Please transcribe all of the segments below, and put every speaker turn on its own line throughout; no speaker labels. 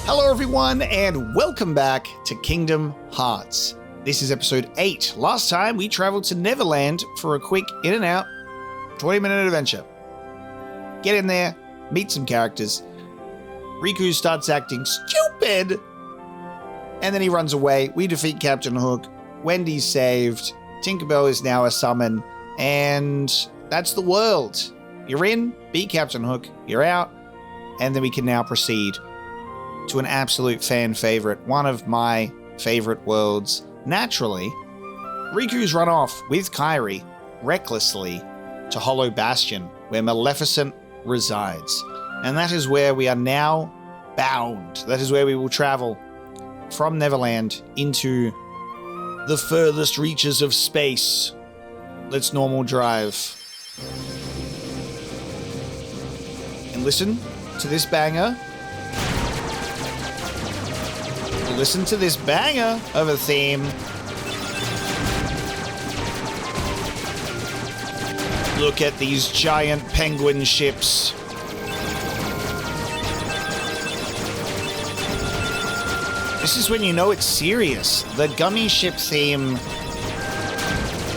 Hello everyone and welcome back to Kingdom Hearts. This is episode 8. Last time we traveled to Neverland for a quick in and out 20-minute adventure. Get in there, meet some characters. Riku starts acting stupid and then he runs away. We defeat Captain Hook. Wendy's saved. Tinkerbell is now a summon and that's the world. You're in, beat Captain Hook, you're out, and then we can now proceed to an absolute fan favorite, one of my favorite worlds. Naturally, Riku's run off with Kairi recklessly to Hollow Bastion, where Maleficent resides. And that is where we are now bound. That is where we will travel from Neverland into the furthest reaches of space. Let's normal drive. And listen to this banger. Listen to this banger of a theme. Look at these giant penguin ships. This is when you know it's serious. The gummy ship theme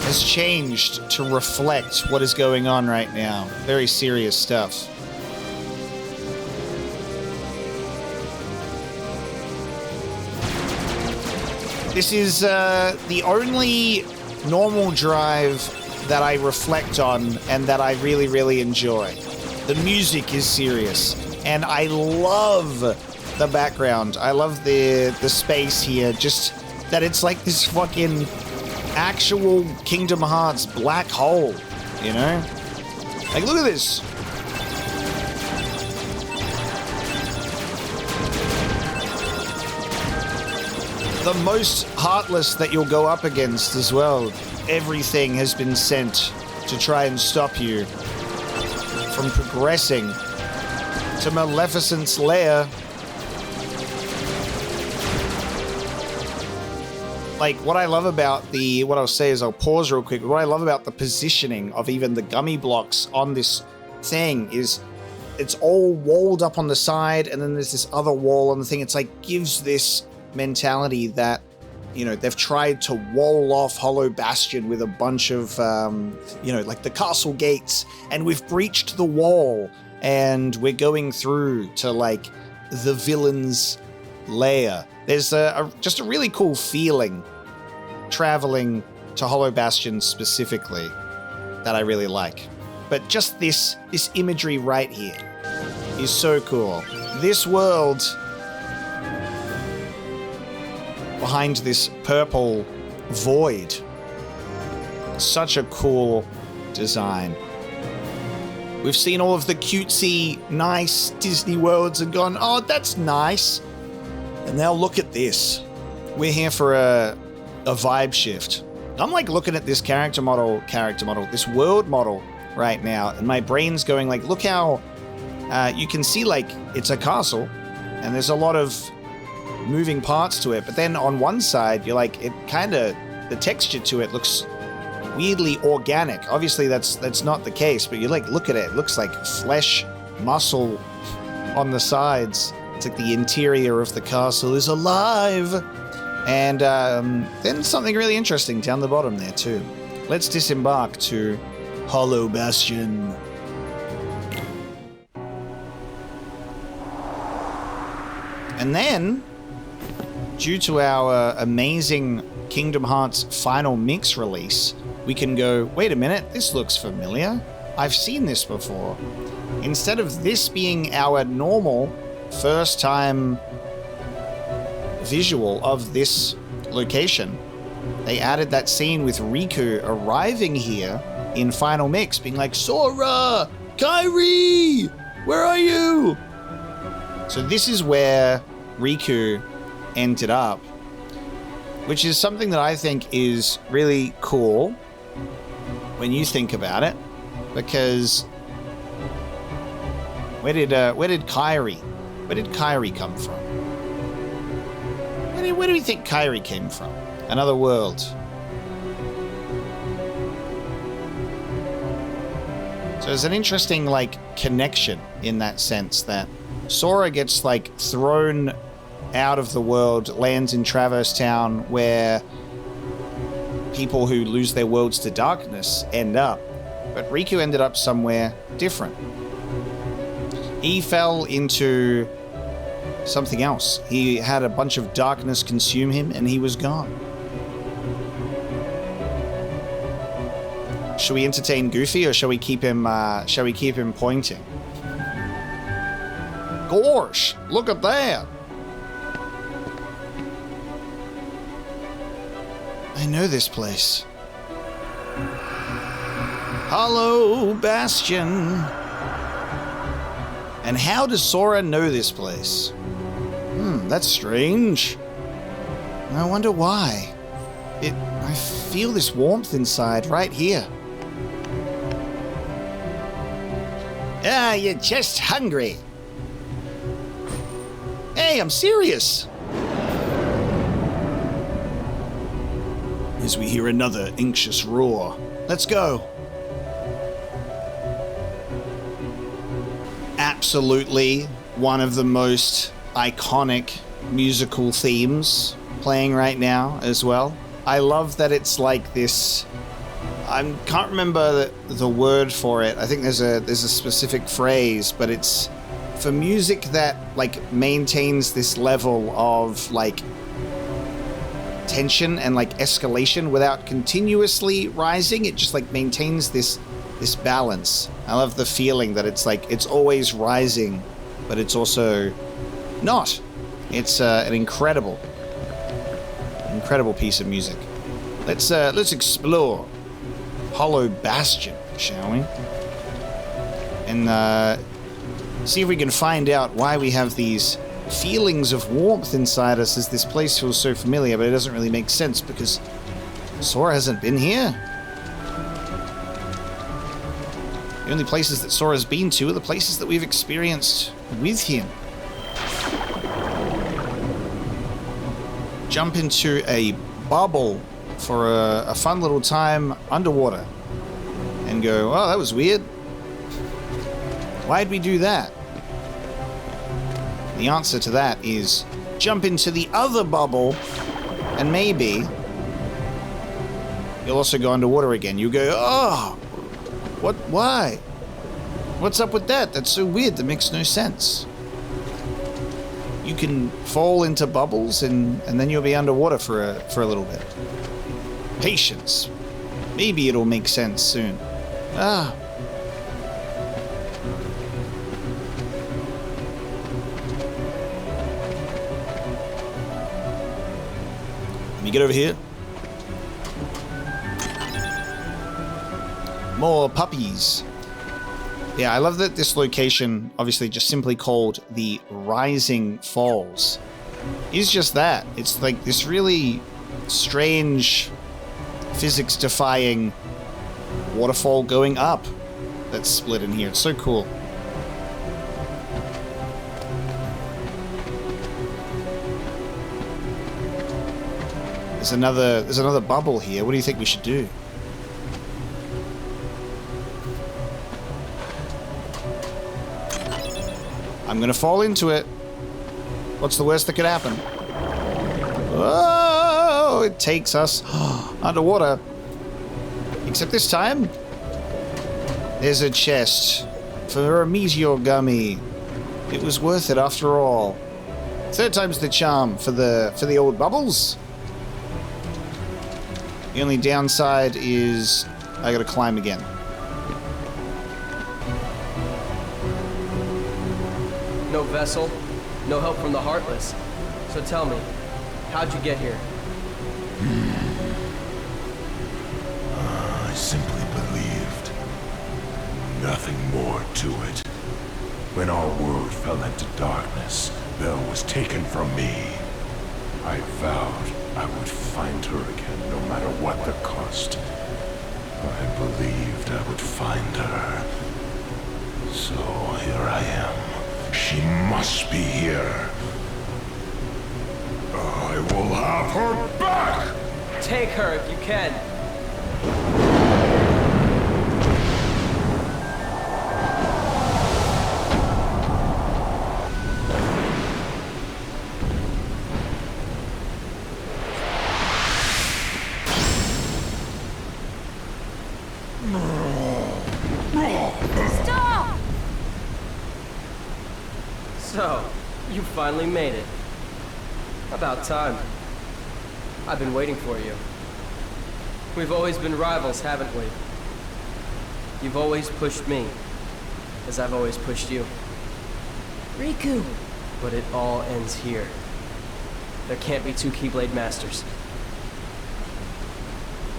has changed to reflect what is going on right now. Very serious stuff. This is the only normal drive that I reflect on and that I really, really enjoy. The music is serious, and I love the background. I love the space here, just that it's like this fucking actual Kingdom Hearts black hole, you know? Like, look at this. The most heartless that you'll go up against as well. Everything has been sent to try and stop you from progressing to Maleficent's lair. Like, what I love about what I'll say is I'll pause real quick. What I love about the positioning of even the gummy blocks on this thing is it's all walled up on the side and then there's this other wall on the thing. It's like gives this mentality that, you know, they've tried to wall off Hollow Bastion with a bunch of, you know, like the castle gates, and we've breached the wall and we're going through to like the villain's lair. There's just a really cool feeling traveling to Hollow Bastion specifically that I really like. But just this imagery right here is so cool. This world behind this purple void. Such a cool design. We've seen all of the cutesy, nice Disney worlds and gone, oh, that's nice. And now look at this. We're here for a vibe shift. I'm like looking at this character model, this world model right now, and my brain's going like, look how you can see like it's a castle and there's a lot of moving parts to it, but then on one side you're like, it kind of, the texture to it looks weirdly organic. Obviously that's not the case, but you like look at it looks like flesh, muscle on the sides. It's like the interior of the castle is alive. And then something really interesting down the bottom there too. Let's disembark to Hollow Bastion. And then, due to our amazing Kingdom Hearts final mix release, we can go, wait a minute, this looks familiar. I've seen this before. Instead of this being our normal first time visual of this location, they added that scene with Riku arriving here in final mix, being like, Sora! Kairi! Where are you? So this is where Riku ended up, which is something that I think is really cool when you think about it, because where did Kairi come from? Where do we think Kairi came from? Another world. So there's an interesting, like, connection in that sense that Sora gets, like, thrown out of the world, lands in Traverse Town, where people who lose their worlds to darkness end up. But Riku ended up somewhere different. He fell into something else. He had a bunch of darkness consume him, and he was gone. Should we entertain Goofy, or shall we keep him? Shall we keep him pointing? Gosh, look at that! I know this place. Hello, Bastion. And how does Sora know this place? That's strange. I wonder why. I feel this warmth inside, right here. Ah, you're just hungry. Hey, I'm serious. As we hear another anxious roar. Let's go. Absolutely one of the most iconic musical themes playing right now as well. I love that it's like this. I can't remember the word for it. I think there's a specific phrase, but it's for music that like maintains this level of like tension and like escalation without continuously rising. It just like maintains this balance. I love the feeling that it's like it's always rising, but it's also not. It's an incredible piece of music. Let's explore Hollow Bastion, shall we? And see if we can find out why we have these feelings of warmth inside us as this place feels so familiar, but it doesn't really make sense because Sora hasn't been here. The only places that Sora's been to are the places that we've experienced with him. Jump into a bubble for a fun little time underwater and go, oh, that was weird. Why'd we do that? The answer to that is jump into the other bubble and maybe you'll also go underwater again. You go, oh, what, why? What's up with that? That's so weird. That makes no sense. You can fall into bubbles and then you'll be underwater for a little bit. Patience. Maybe it'll make sense soon. Ah. Let me get over here. More puppies. Yeah, I love that this location, obviously just simply called the Rising Falls, is just that. It's like this really strange, physics-defying waterfall going up that's split in here. It's so cool. There's another bubble here. What do you think we should do? I'm gonna fall into it. What's the worst that could happen? Oh, it takes us underwater. Except this time, there's a chest for a meteor gummy. It was worth it after all. Third time's the charm for the old bubbles. The only downside is I gotta climb again.
No vessel, no help from the Heartless. So tell me, how'd you get here?
I simply believed. Nothing more to it. When our world fell into darkness, Belle was taken from me. I vowed I would find her again, no matter what the cost. I believed I would find her. So here I am. She must be here. I will have her back!
Take her if you can. So, you finally made it. About time. I've been waiting for you. We've always been rivals, haven't we? You've always pushed me, as I've always pushed you.
Riku!
But it all ends here. There can't be two Keyblade Masters.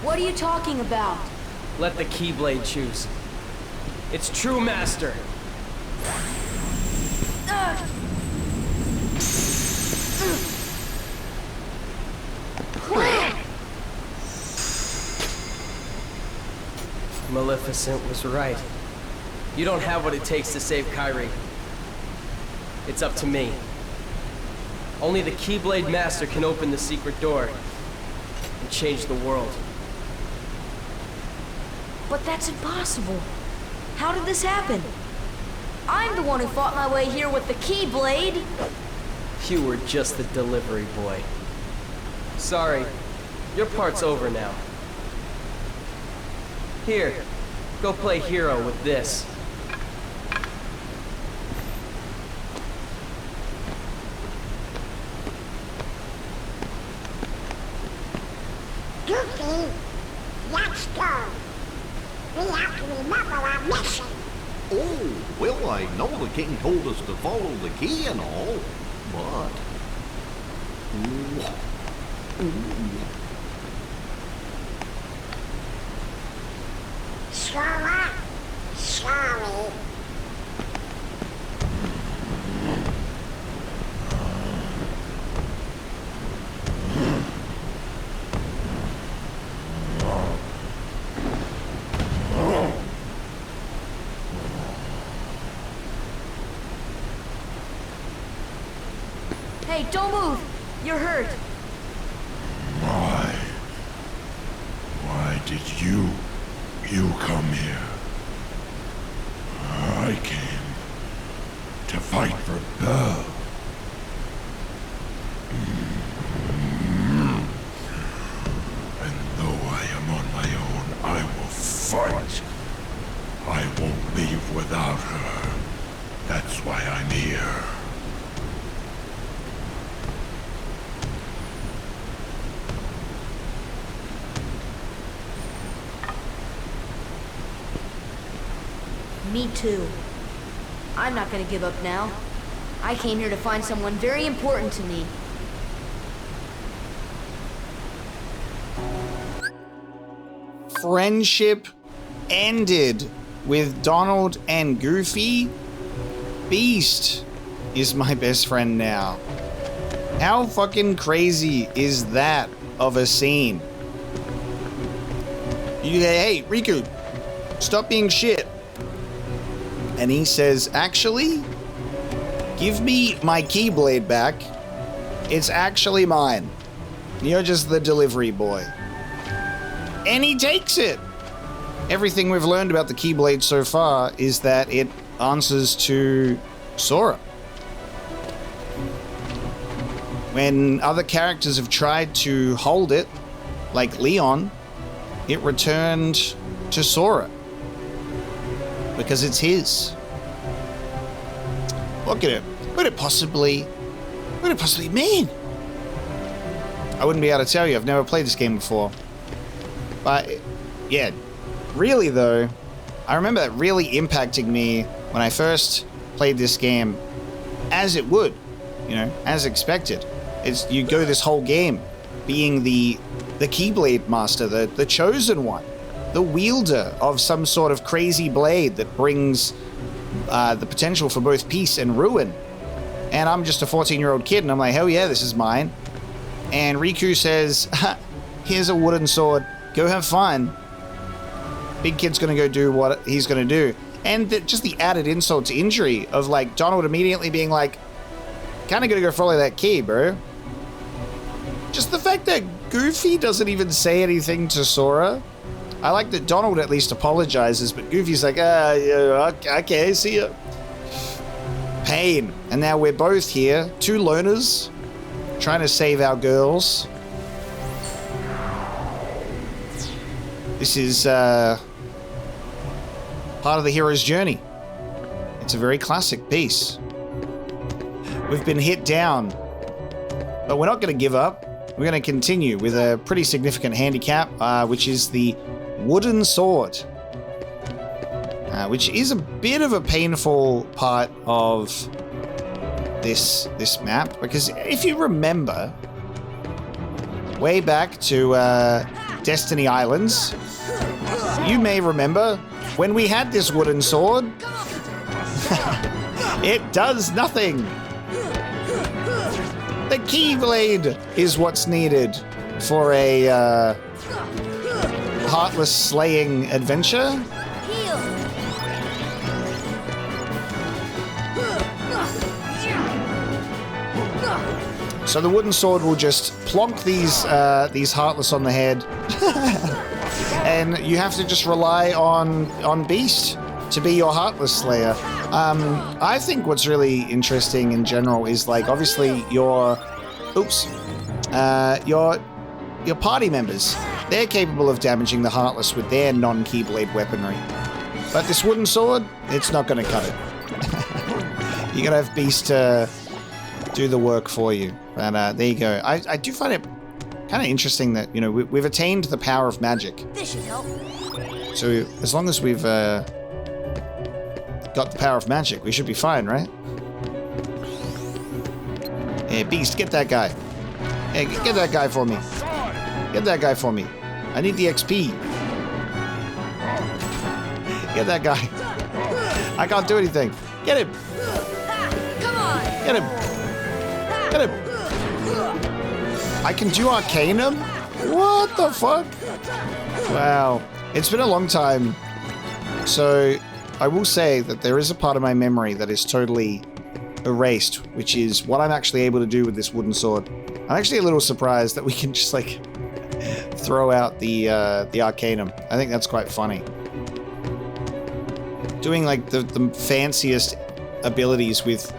What are you talking about?
Let the Keyblade choose. Its true master. Maleficent was right. You don't have what it takes to save Kairi. It's up to me. Only the Keyblade Master can open the secret door and change the world.
But that's impossible. How did this happen? I'm the one who fought my way here with the Keyblade.
You were just the delivery boy. Sorry, your part's over now. Here, go play hero with this.
Goofy, let's go. We have to remember our mission.
Oh, well, I know the king told us to follow the key and all, but...
Sora, sorry.
Hey, don't move! You're hurt.
Why did you come here? I came to fight for Belle. And though I am on my own, I will fight. I won't leave without her. That's why I'm here.
Me too. I'm not gonna give up now. I came here to find someone very important to me.
Friendship ended with Donald and Goofy. Beast is my best friend now. How fucking crazy is that of a scene? You say, hey, Riku, stop being shit. And he says, actually, give me my Keyblade back. It's actually mine. You're just the delivery boy. And he takes it. Everything we've learned about the Keyblade so far is that it answers to Sora. When other characters have tried to hold it, like Leon, it returned to Sora. Because it's his. Look at it. What it possibly mean? I wouldn't be able to tell you. I've never played this game before. But, yeah. Really, though, I remember that really impacting me when I first played this game, as it would, you know, as expected. It's you go this whole game being the Keyblade Master, the chosen one, the wielder of some sort of crazy blade that brings the potential for both peace and ruin. And I'm just a 14-year-old kid, and I'm like, hell yeah, this is mine. And Riku says, here's a wooden sword, go have fun. Big kid's gonna go do what he's gonna do. And just the added insult to injury of like Donald immediately being like, kinda gonna go follow that key, bro. Just the fact that Goofy doesn't even say anything to Sora. I like that Donald at least apologizes, but Goofy's like, yeah, okay, see ya. Pain. And now we're both here, two loners, trying to save our girls. This is part of the hero's journey. It's a very classic piece. We've been hit down. But we're not going to give up. We're going to continue with a pretty significant handicap, which is the wooden sword. Which is a bit of a painful part of this map. Because if you remember, way back to Destiny Islands, you may remember when we had this wooden sword, it does nothing. The Keyblade is what's needed for a heartless slaying adventure. So the wooden sword will just plonk these heartless on the head, and you have to just rely on Beast to be your heartless slayer. I think what's really interesting in general is, like, obviously your party members, they're capable of damaging the heartless with their non-Keyblade weaponry, but this wooden sword, it's not going to cut it. You gotta have Beast to do the work for you. But there you go. I do find it kind of interesting that, you know, we've attained the power of magic.
This should help.
So as long as we've got the power of magic, we should be fine, right? Hey, Beast, get that guy. Hey, get that guy for me. Get that guy for me. I need the XP. Get that guy. I can't do anything. Get him.
Come on.
Get him. Get him. I can do Arcanum? What the fuck? Wow. It's been a long time. So I will say that there is a part of my memory that is totally erased, which is what I'm actually able to do with this wooden sword. I'm actually a little surprised that we can just, like, throw out the Arcanum. I think that's quite funny. Doing, like, the fanciest abilities with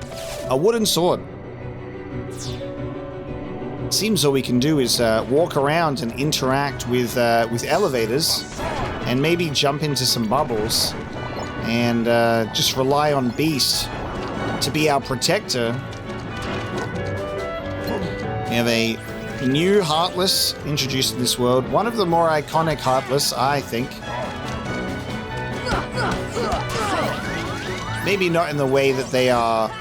a wooden sword. It seems all we can do is walk around and interact with elevators, and maybe jump into some bubbles, and just rely on Beast to be our protector. We have a new Heartless introduced in this world. One of the more iconic Heartless, I think. Maybe not in the way that they are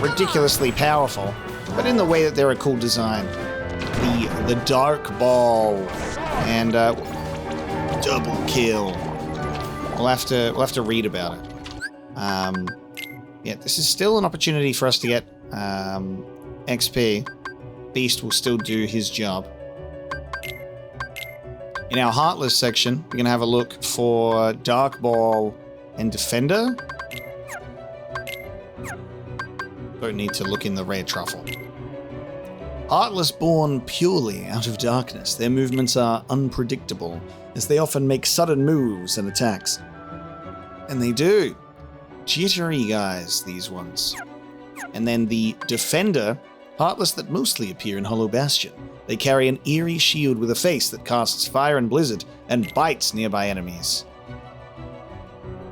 ridiculously powerful, but in the way that they're a cool design. The Dark Ball and double kill. We'll have to read about it. Yeah, this is still an opportunity for us to get XP. Beast will still do his job. In our Heartless section, we're going to have a look for Dark Ball and Defender. Don't need to look in the rare truffle. Heartless born purely out of darkness, their movements are unpredictable, as they often make sudden moves and attacks. And they do. Jittery guys, these ones. And then the Defender, Heartless that mostly appear in Hollow Bastion. They carry an eerie shield with a face that casts fire and blizzard and bites nearby enemies.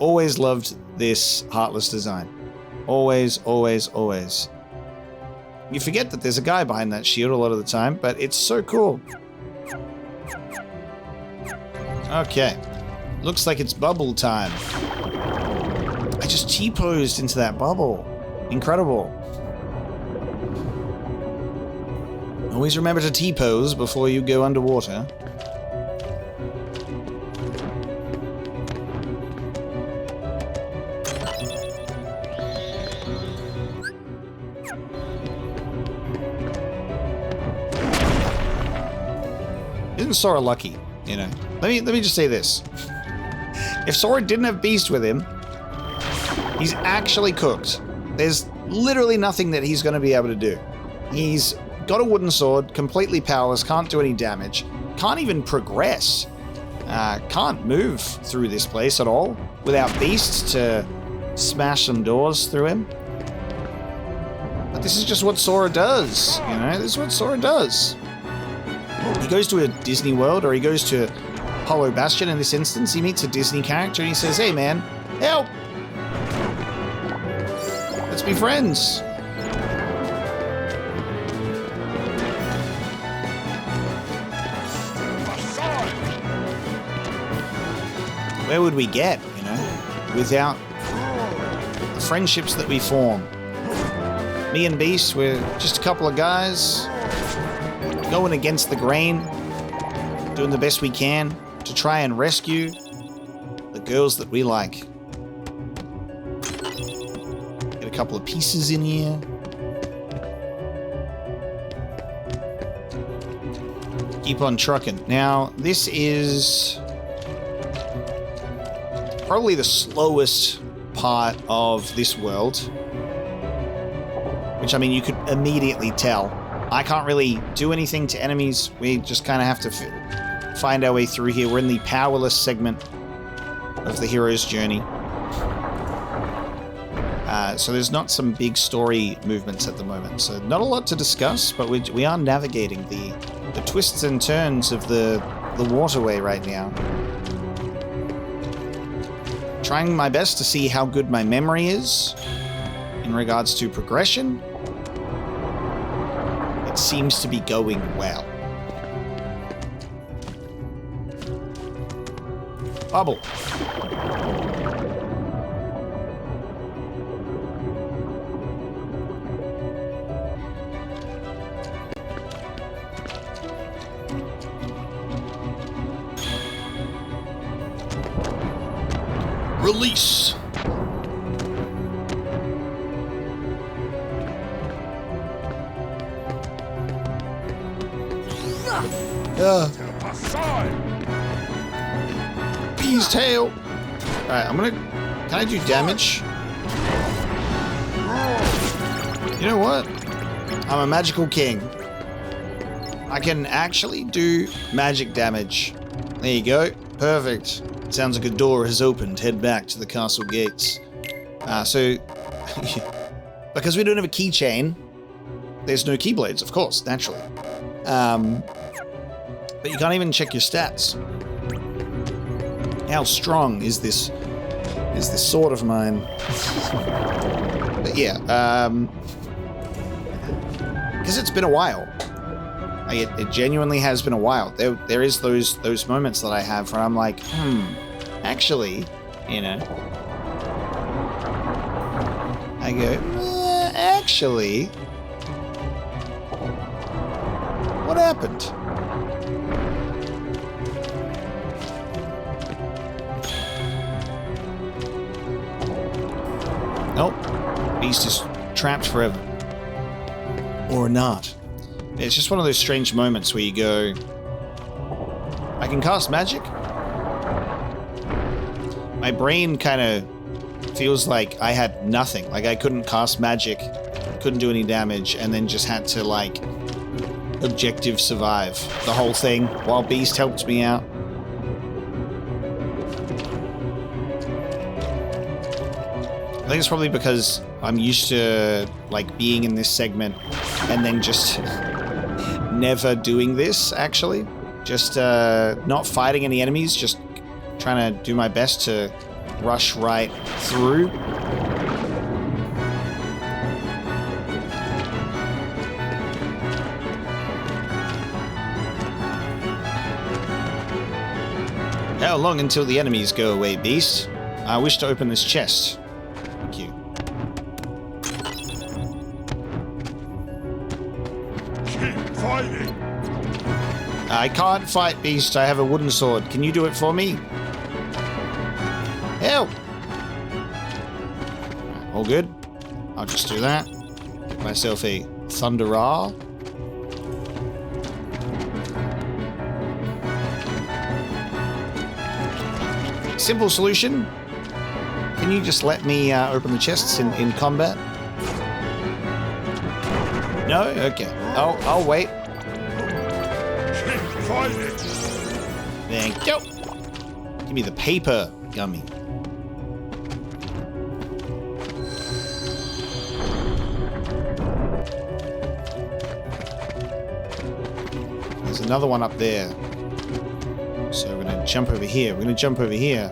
Always loved this Heartless design. Always, always, always. You forget that there's a guy behind that shield a lot of the time, but it's so cool. Okay. Looks like it's bubble time. I just T-posed into that bubble. Incredible. Always remember to T-pose before you go underwater. Isn't Sora lucky, you know? Let me just say this. If Sora didn't have Beast with him, he's actually cooked. There's literally nothing that he's going to be able to do. He's got a wooden sword, completely powerless, can't do any damage, can't even progress, can't move through this place at all without Beast to smash some doors through him. But this is just what Sora does, you know? This is what Sora does. He goes to a Disney World, or he goes to Hollow Bastion in this instance. He meets a Disney character and he says, "Hey man, help! Let's be friends." where would we get, you know, without the friendships that we form? Me and Beast, we're just a couple of guys going against the grain, doing the best we can to try and rescue the girls that we like. Get a couple of pieces in here. Keep on trucking. Now, this is probably the slowest part of this world, which, I mean, you could immediately tell. I can't really do anything to enemies. We just kind of have to find our way through here. We're in the powerless segment of the hero's journey. So there's not some big story movements at the moment. So not a lot to discuss, but we are navigating the twists and turns of the waterway right now. Trying my best to see how good my memory is in regards to progression. It seems to be going well. Bubble. Release. Bee's tail. Alright, can I do damage? You know what? I'm a magical king. I can actually do magic damage. There you go. Perfect. Sounds like a door has opened. Head back to the castle gates. So, because we don't have a keychain, there's no keyblades, of course, naturally. But you can't even check your stats. How strong is this sword of mine? But yeah, because it's been a while. It genuinely has been a while. There is those moments that I have where I'm like, actually, you know. I go, actually, what happened? Nope. Beast is trapped forever. Or not. It's just one of those strange moments where you go, I can cast magic? My brain kind of feels like I had nothing. Like I couldn't cast magic, couldn't do any damage, and then just had to, like, objective survive the whole thing while Beast helped me out. I think it's probably because I'm used to, like, being in this segment and then just never doing this, actually. Just not fighting any enemies, just trying to do my best to rush right through. How long until the enemies go away, Beast? I wish to open this chest. Thank you.
Keep fighting!
I can't fight, Beast. I have a wooden sword. Can you do it for me? Help! All good. I'll just do that. Get myself a Thunderar. Simple solution. Can you just let me open the chests in combat? No? Okay. I'll wait.
Keep fighting!
Thank you. Give me the paper gummy. There's another one up there. So we're going to jump over here. We're going to jump over here.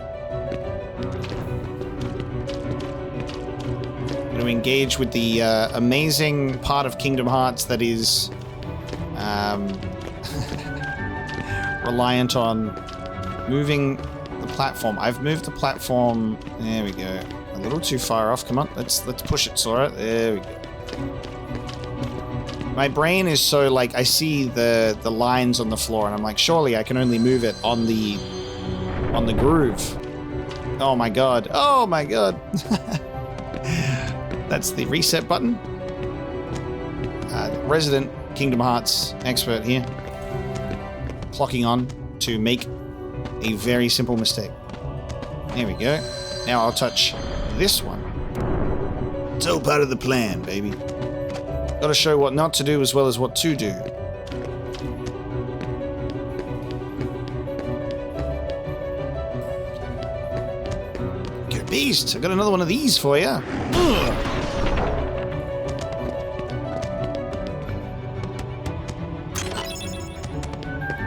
We're going to engage with the amazing part of Kingdom Hearts that is reliant on moving the platform. I've moved the platform. There we go. A little too far off. Come on, let's push it, Sora. There we go. My brain is so like I see the lines on the floor, and I'm like, surely I can only move it on the groove. Oh my god. Oh my god. That's the reset button. Resident Kingdom Hearts expert here. Clocking on to make a very simple mistake. There we go. Now I'll touch this one. It's all part of the plan, baby. Gotta show what not to do as well as what to do. Go beast! I got another one of these for you.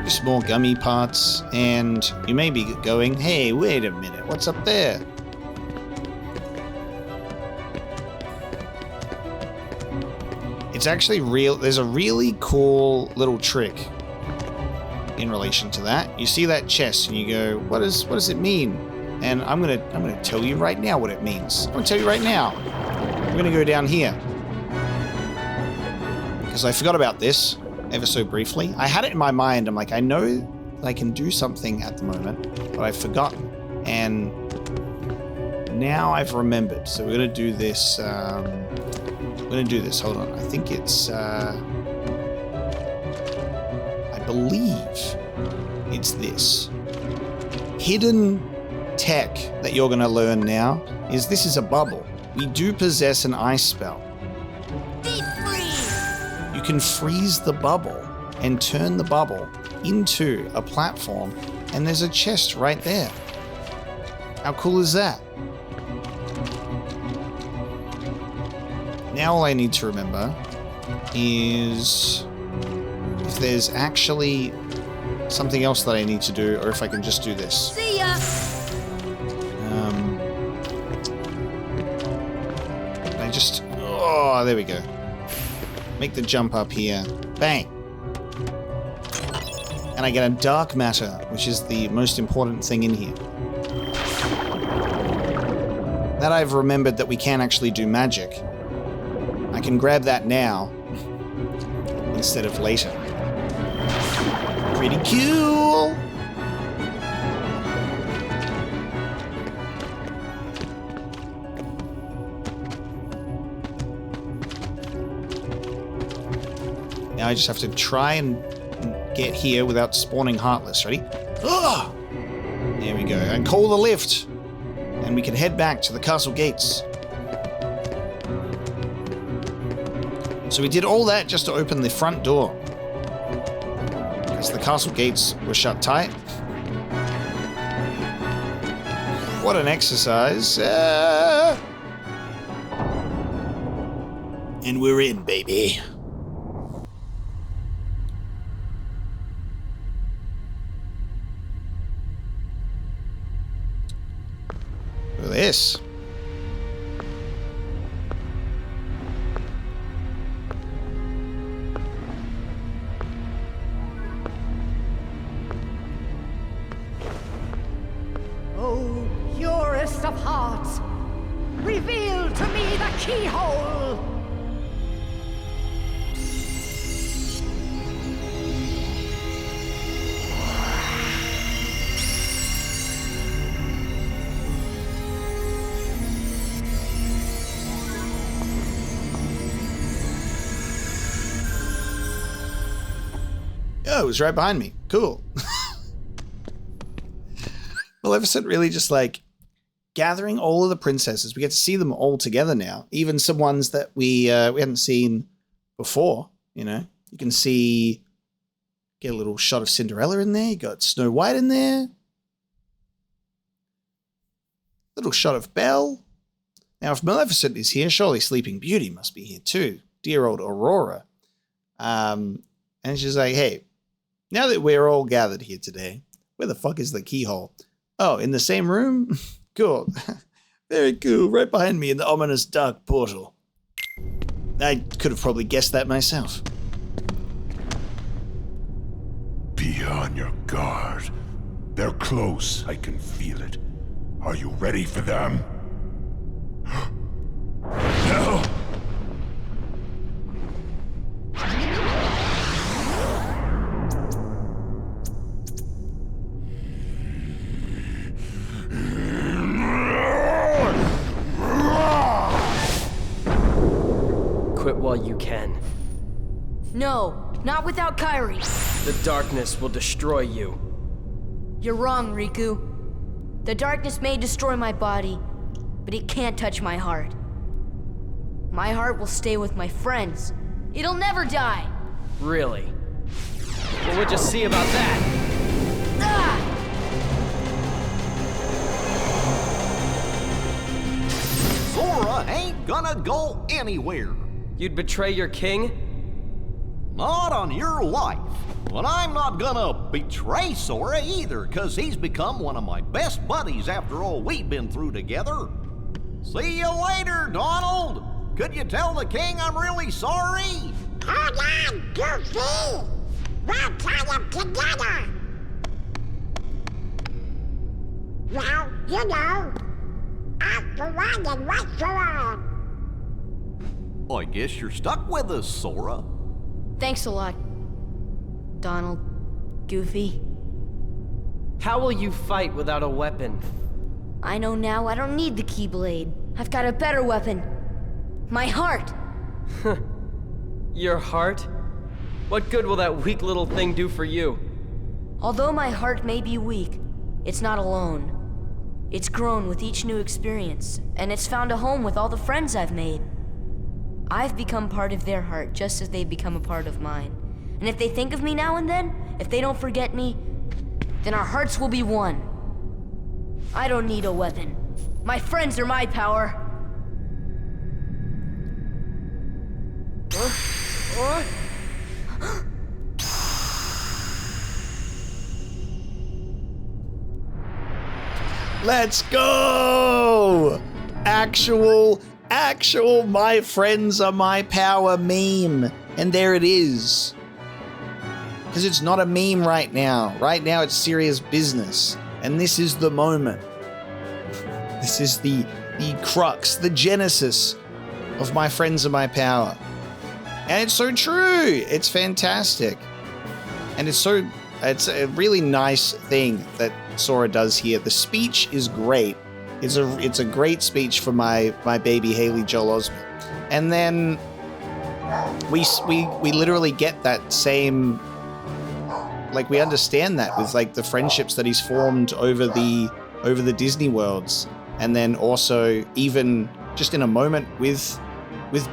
Just more gummy parts, and you may be going, hey, wait a minute, what's up there? It's actually real. There's a really cool little trick in relation to that. You see that chest and you go, what does it mean? And I'm gonna tell you right now what it means. I'm gonna tell you right now. I'm gonna go down here. Because I forgot about this ever so briefly. I had it in my mind. I'm like, I know that I can do something at the moment, but I've forgotten. And now I've remembered. So we're gonna do this. I'm gonna do this. Hold on. I think it's. I believe it's this hidden tech that you're gonna learn now. This is a bubble. We do possess an ice spell.
Deep freeze!
You can freeze the bubble and turn the bubble into a platform, and there's a chest right there. How cool is that? Now all I need to remember is if there's actually something else that I need to do, or if I can just do this.
See ya!
I just... Oh, there we go. Make the jump up here. Bang! And I get a dark matter, which is the most important thing in here. That I've remembered that we can actually do magic. I can grab that now instead of later. Pretty cool! Now I just have to try and get here without spawning Heartless. Ready? Oh! There we go. And call the lift. And we can head back to the castle gates. So we did all that just to open the front door. Because the castle gates were shut tight. What an exercise. And we're in, baby. Look at this.
Oh, purest of hearts, reveal to me the keyhole!
Oh, it was right behind me. Cool. Maleficent really just like gathering all of the princesses. We get to see them all together now. Even some ones that we hadn't seen before. You know, you can see, get a little shot of Cinderella in there. You got Snow White in there. Little shot of Belle. Now, if Maleficent is here, surely Sleeping Beauty must be here too. Dear old Aurora. And she's like, hey, now that we're all gathered here today, where the fuck is the keyhole? Oh, in the same room? Cool. Very cool. Right behind me in the ominous dark portal. I could have probably guessed that myself.
Be on your guard. They're close, I can feel it. Are you ready for them? No!
Quit while you can.
No, not without Kairi.
The darkness will destroy you.
You're wrong, Riku. The darkness may destroy my body, but it can't touch my heart. My heart will stay with my friends. It'll never die.
Really? Well, we'll just see about that.
Ah!
Sora ain't gonna go anywhere.
You'd betray your king?
Not on your life. But I'm not gonna betray Sora either, 'cause he's become one of my best buddies after all we've been through together. See you later, Donald. Could you tell the king I'm really sorry?
Hold on, Goofy! We'll tell them together! Well, you know, out for one and right for all.
I guess you're stuck with us, Sora.
Thanks a lot, Donald. Goofy.
How will you fight without a weapon?
I know now I don't need the Keyblade. I've got a better weapon. My heart!
Your heart? What good will that weak little thing do for you?
Although my heart may be weak, it's not alone. It's grown with each new experience, and it's found a home with all the friends I've made. I've become part of their heart just as they've become a part of mine. And if they think of me now and then, if they don't forget me, then our hearts will be one. I don't need a weapon. My friends are my power.
Let's go! Actual my friends are my power meme. And there it is. Because it's not a meme right now. Right now it's serious business. And this is the moment. This is the crux, the genesis of my friends are my power. And it's so true. It's fantastic. And it's a really nice thing that Sora does here. The speech is great. It's a great speech for my baby Haley Joel Osment. And then we literally get that same, like, we understand that with like the friendships that he's formed over the Disney worlds, and then also even just in a moment with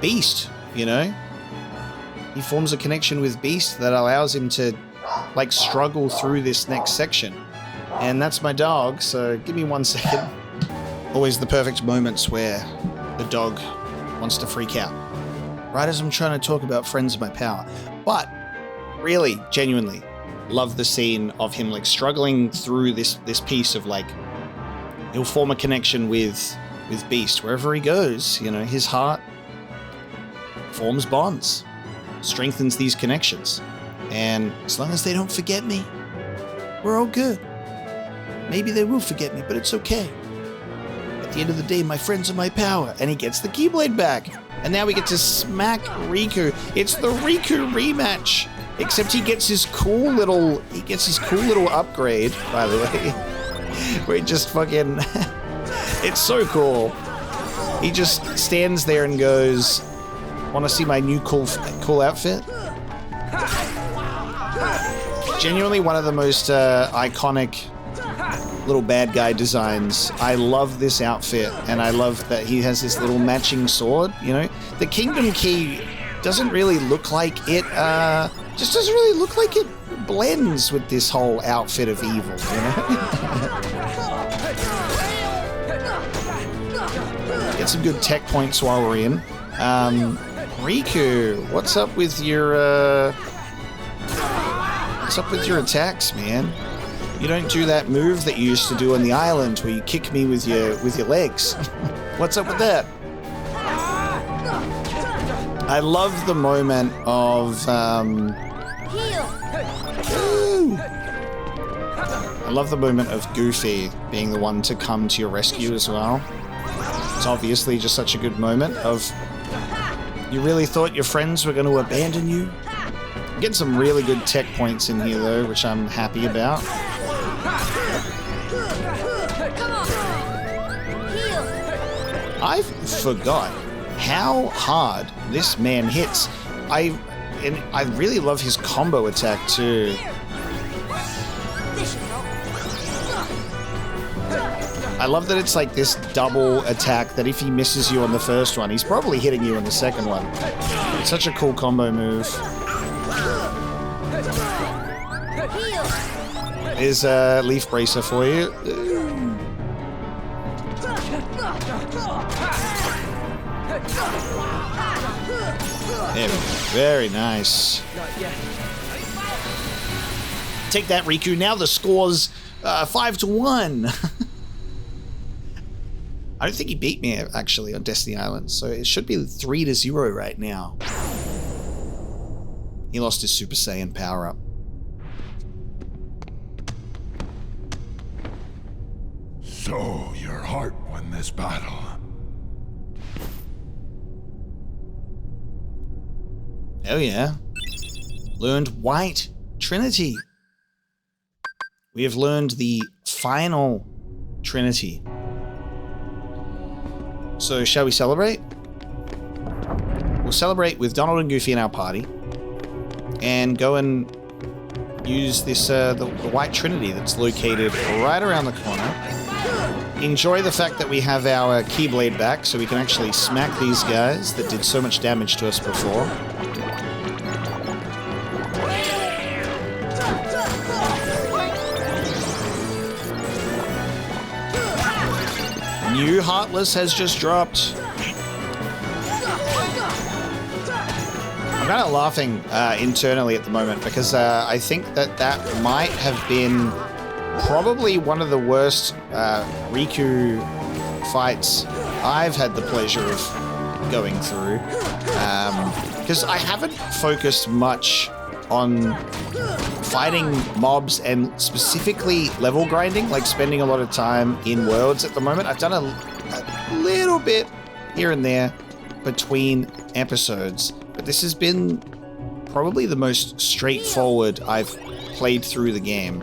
Beast, you know, he forms a connection with Beast that allows him to like struggle through this next section. And that's my dog, so give me 1 second. Always the perfect moments where the dog wants to freak out. Right as I'm trying to talk about friends of my power. But really, genuinely, love the scene of him like struggling through this piece of like, he'll form a connection with Beast wherever he goes. You know, his heart forms bonds, strengthens these connections. And as long as they don't forget me, we're all good. Maybe they will forget me, but it's okay. At the end of the day, my friends are my power. And he gets the Keyblade back. And now we get to smack Riku. It's the Riku rematch. Except he gets his cool little upgrade, by the way. Where he just fucking it's so cool. He just stands there and goes, "Want to see my new cool outfit?" Genuinely one of the most iconic little bad guy designs. I love this outfit, and I love that he has this little matching sword, you know? The Kingdom Key doesn't really look like it, just doesn't really look like it blends with this whole outfit of evil, you know? Get some good tech points while we're in. Riku, what's up with your, what's up with your attacks, man? You don't do that move that you used to do on the island where you kick me with your legs. What's up with that? I love the moment of I love the moment of Goofy being the one to come to your rescue as well. It's obviously just such a good moment of you really thought your friends were going to abandon you. I'm getting some really good tech points in here though, which I'm happy about. I forgot how hard this man hits. I really love his combo attack too. I love that it's like this double attack that if he misses you on the first one, he's probably hitting you on the second one. It's such a cool combo move. Here's a Leaf Bracer for you. There we go. Very nice. Take that, Riku. Now the score's 5-1. I don't think he beat me, actually, on Destiny Island, so it should be 3-0 right now. He lost his Super Saiyan power-up.
So, your heart won this battle.
Oh yeah. Learned White Trinity. We have learned the final Trinity. So shall we celebrate? We'll celebrate with Donald and Goofy in our party and go and use this the White Trinity that's located right around the corner. Enjoy the fact that we have our Keyblade back so we can actually smack these guys that did so much damage to us before. New Heartless has just dropped. I'm kind of laughing internally at the moment because I think that might have been probably one of the worst Riku fights I've had the pleasure of going through. Because I haven't focused much on fighting mobs and specifically level grinding, like spending a lot of time in worlds at the moment. I've done a little bit here and there between episodes, but this has been probably the most straightforward I've played through the game,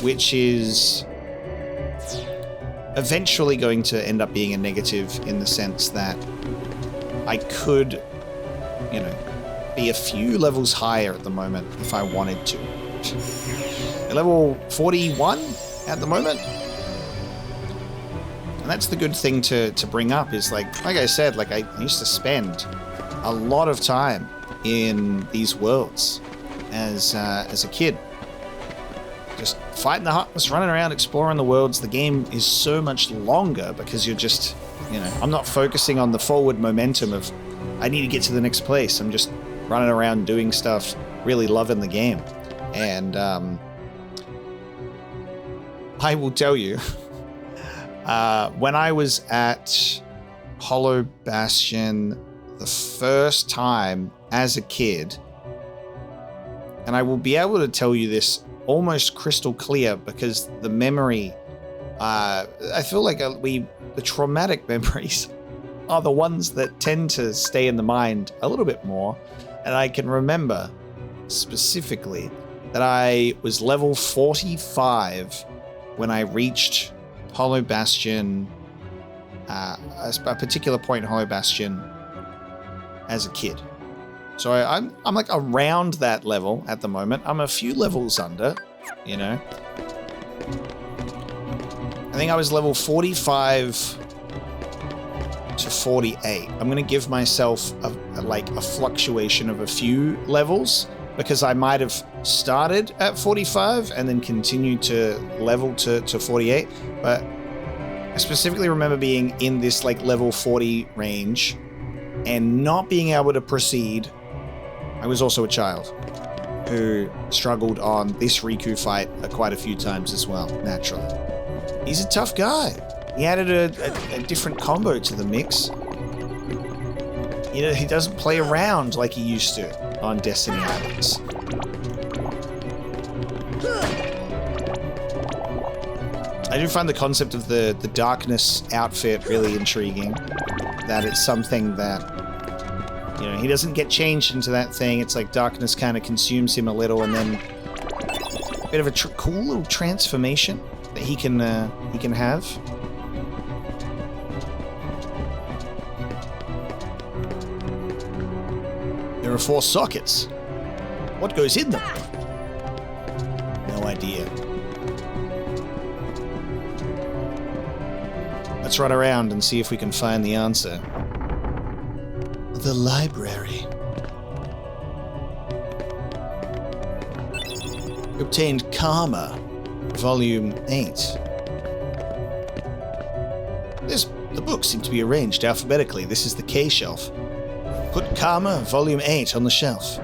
which is eventually going to end up being a negative in the sense that I could, you know, be a few levels higher at the moment if I wanted to. Level 41 at the moment. And that's the good thing to bring up is like I said, like I used to spend a lot of time in these worlds as a kid. Just fighting the Heartless, running around, exploring the worlds. The game is so much longer because you're just, you know, I'm not focusing on the forward momentum of I need to get to the next place. I'm just running around doing stuff, really loving the game. And I will tell you, when I was at Hollow Bastion the first time as a kid, and I will be able to tell you this almost crystal clear because the memory, I feel like the traumatic memories are the ones that tend to stay in the mind a little bit more. And I can remember specifically that I was level 45 when I reached Hollow Bastion, a particular point in Hollow Bastion as a kid. So I'm like around that level at the moment. I'm a few levels under, you know. I think I was level 45 to 48. I'm going to give myself a fluctuation of a few levels because I might have started at 45 and then continued to level to 48. But I specifically remember being in this like level 40 range and not being able to proceed. I was also a child who struggled on this Riku fight quite a few times as well, naturally. He's a tough guy. He added a different combo to the mix. You know, he doesn't play around like he used to on Destiny Islands. I do find the concept of the darkness outfit really intriguing. That it's something that, you know, he doesn't get changed into that thing. It's like darkness kind of consumes him a little, and then a bit of a cool little transformation that he can have. There are 4 sockets. What goes in them? No idea. Let's run around and see if we can find the answer. The library. Obtained Karma, Volume 8. The books seem to be arranged alphabetically. This is the K shelf. Put Karma, Volume 8 on the shelf.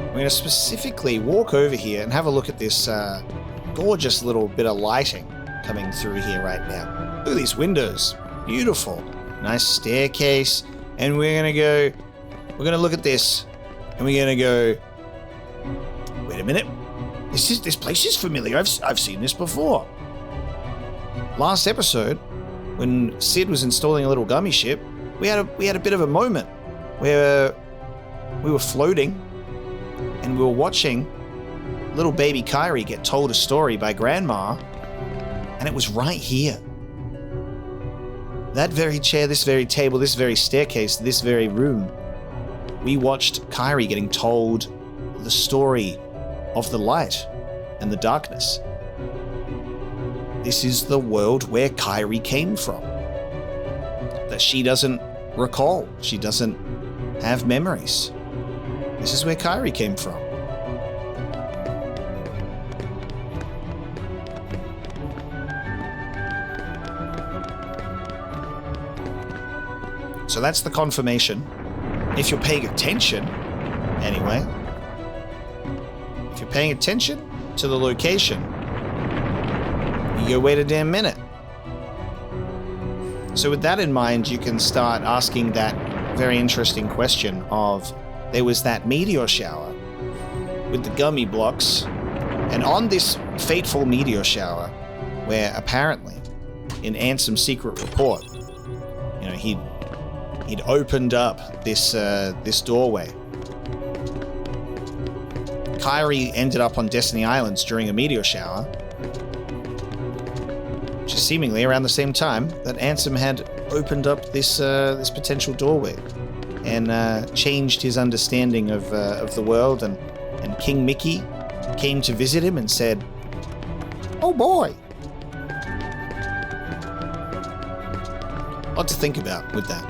I'm going to specifically walk over here and have a look at this gorgeous little bit of lighting coming through here right now. Look at these windows. Beautiful. Nice staircase. And we're going to look at this and we're going to go, wait a minute. This place is familiar. I've seen this before. Last episode, when Sid was installing a little gummy ship, we had a bit of a moment where we were floating and we were watching little baby Kairi get told a story by Grandma, and it was right here. That very chair, this very table, this very staircase, this very room. We watched Kairi getting told the story of the light and the darkness. This is the world where Kairi came from. That she doesn't recall. She doesn't have memories. This is where Kairi came from. So that's the confirmation. If you're paying attention, anyway. If you're paying attention to the location, you go wait a damn minute. So with that in mind, you can start asking that very interesting question of, there was that meteor shower with the gummy blocks, and on this fateful meteor shower, where apparently, in Ansem's secret report, you know, he'd opened up this doorway. Kairi ended up on Destiny Islands during a meteor shower, which is seemingly around the same time that Ansem had opened up this potential doorway and changed his understanding of the world. And King Mickey came to visit him and said, "Oh boy." A lot to think about with that.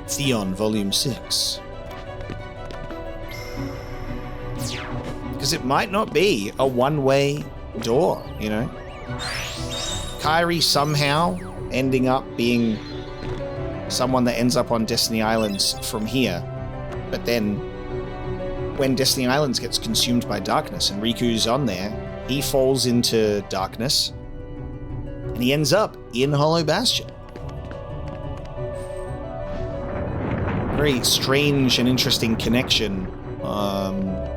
Theon, Volume 6. Because it might not be a one-way door, you know? Kairi somehow ending up being someone that ends up on Destiny Islands from here, but then when Destiny Islands gets consumed by darkness and Riku's on there, he falls into darkness and he ends up in Hollow Bastion. Very strange and interesting connection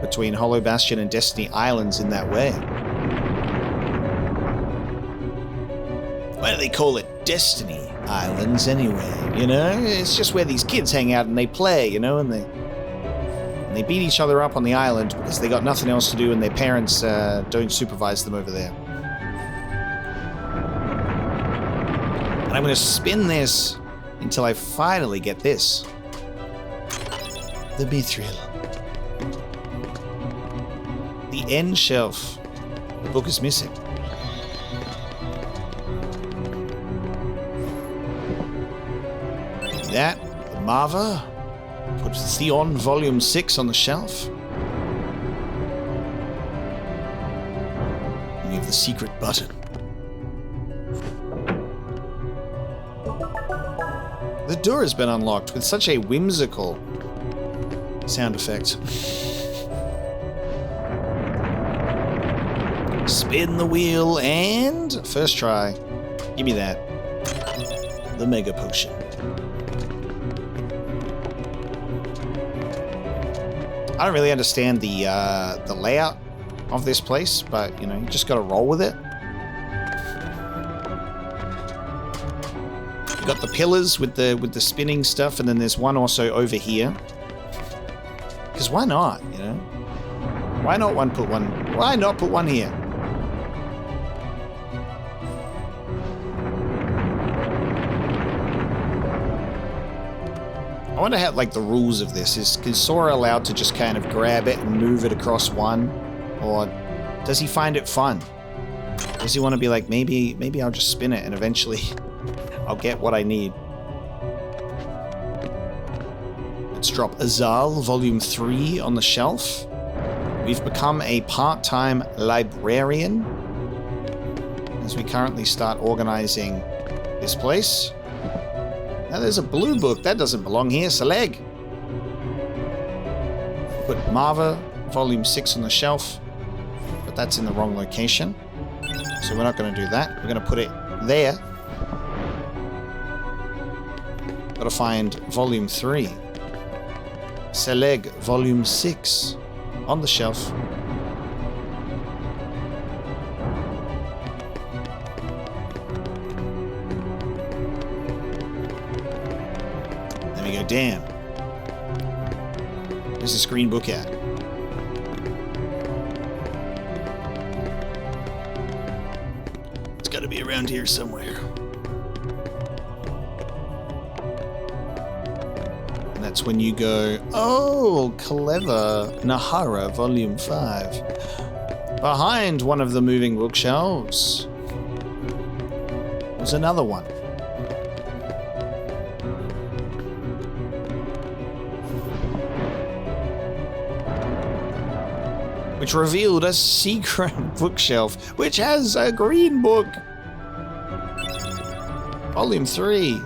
between Hollow Bastion and Destiny Islands in that way. Why do they call it Destiny Islands anyway? You know, it's just where these kids hang out and they play, you know, and they beat each other up on the island because they got nothing else to do and their parents don't supervise them over there. And I'm going to spin this until I finally get this. The Mithril. The end shelf. The book is missing. That, the Marva. Put Theon Volume 6 on the shelf. We have the secret button. The door has been unlocked with such a whimsical sound effect. Spin the wheel and... first try. Give me that. The Mega Potion. I don't really understand the layout of this place, but you know, you just got to roll with it. You got the pillars with the spinning stuff, and then there's one also over here. Because why not? You know, why not put one? Why not put one here? I wonder how, like, the rules of this is Sora allowed to just kind of grab it and move it across one, or does he find it fun? Does he want to be like, maybe I'll just spin it and eventually I'll get what I need? Let's drop Azal Volume 3 on the shelf. We've become a part-time librarian as we currently start organizing this place. Now there's a blue book. That doesn't belong here. Seleg. Put Marva, Volume 6 on the shelf. But that's in the wrong location. So we're not going to do that. We're going to put it there. Got to find Volume 3. Seleg, Volume 6. On the shelf. Damn. Where's this green book at? It's got to be around here somewhere. And that's when you go, oh, clever. Nahara, Volume 5. Behind one of the moving bookshelves. There's another one. Which revealed a secret bookshelf, which has a green book. Volume 3.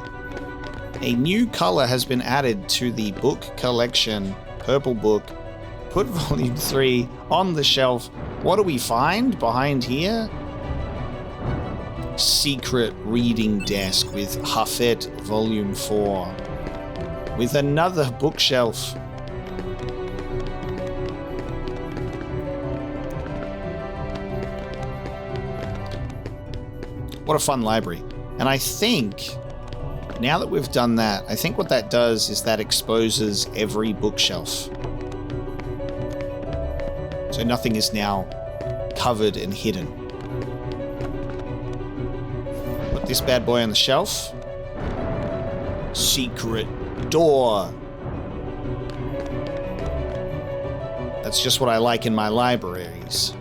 A new color has been added to the book collection. Purple book. Put Volume 3 on the shelf. What do we find behind here? Secret reading desk with Hafet Volume 4. With another bookshelf. What a fun library. And I think, now that we've done that, I think what that does is that exposes every bookshelf. So nothing is now covered and hidden. Put this bad boy on the shelf. Secret door. That's just what I like in my libraries.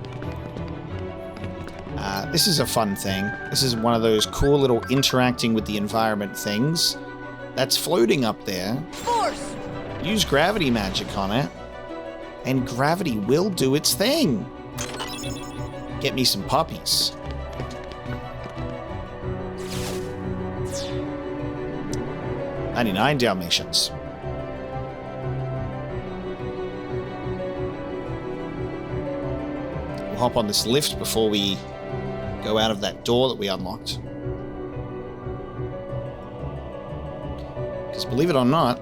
This is a fun thing. This is one of those cool little interacting with the environment things that's floating up there.
Force!
Use gravity magic on it, and gravity will do its thing. Get me some puppies. $99 Dalmatians. We'll hop on this lift before we go out of that door that we unlocked. Because believe it or not,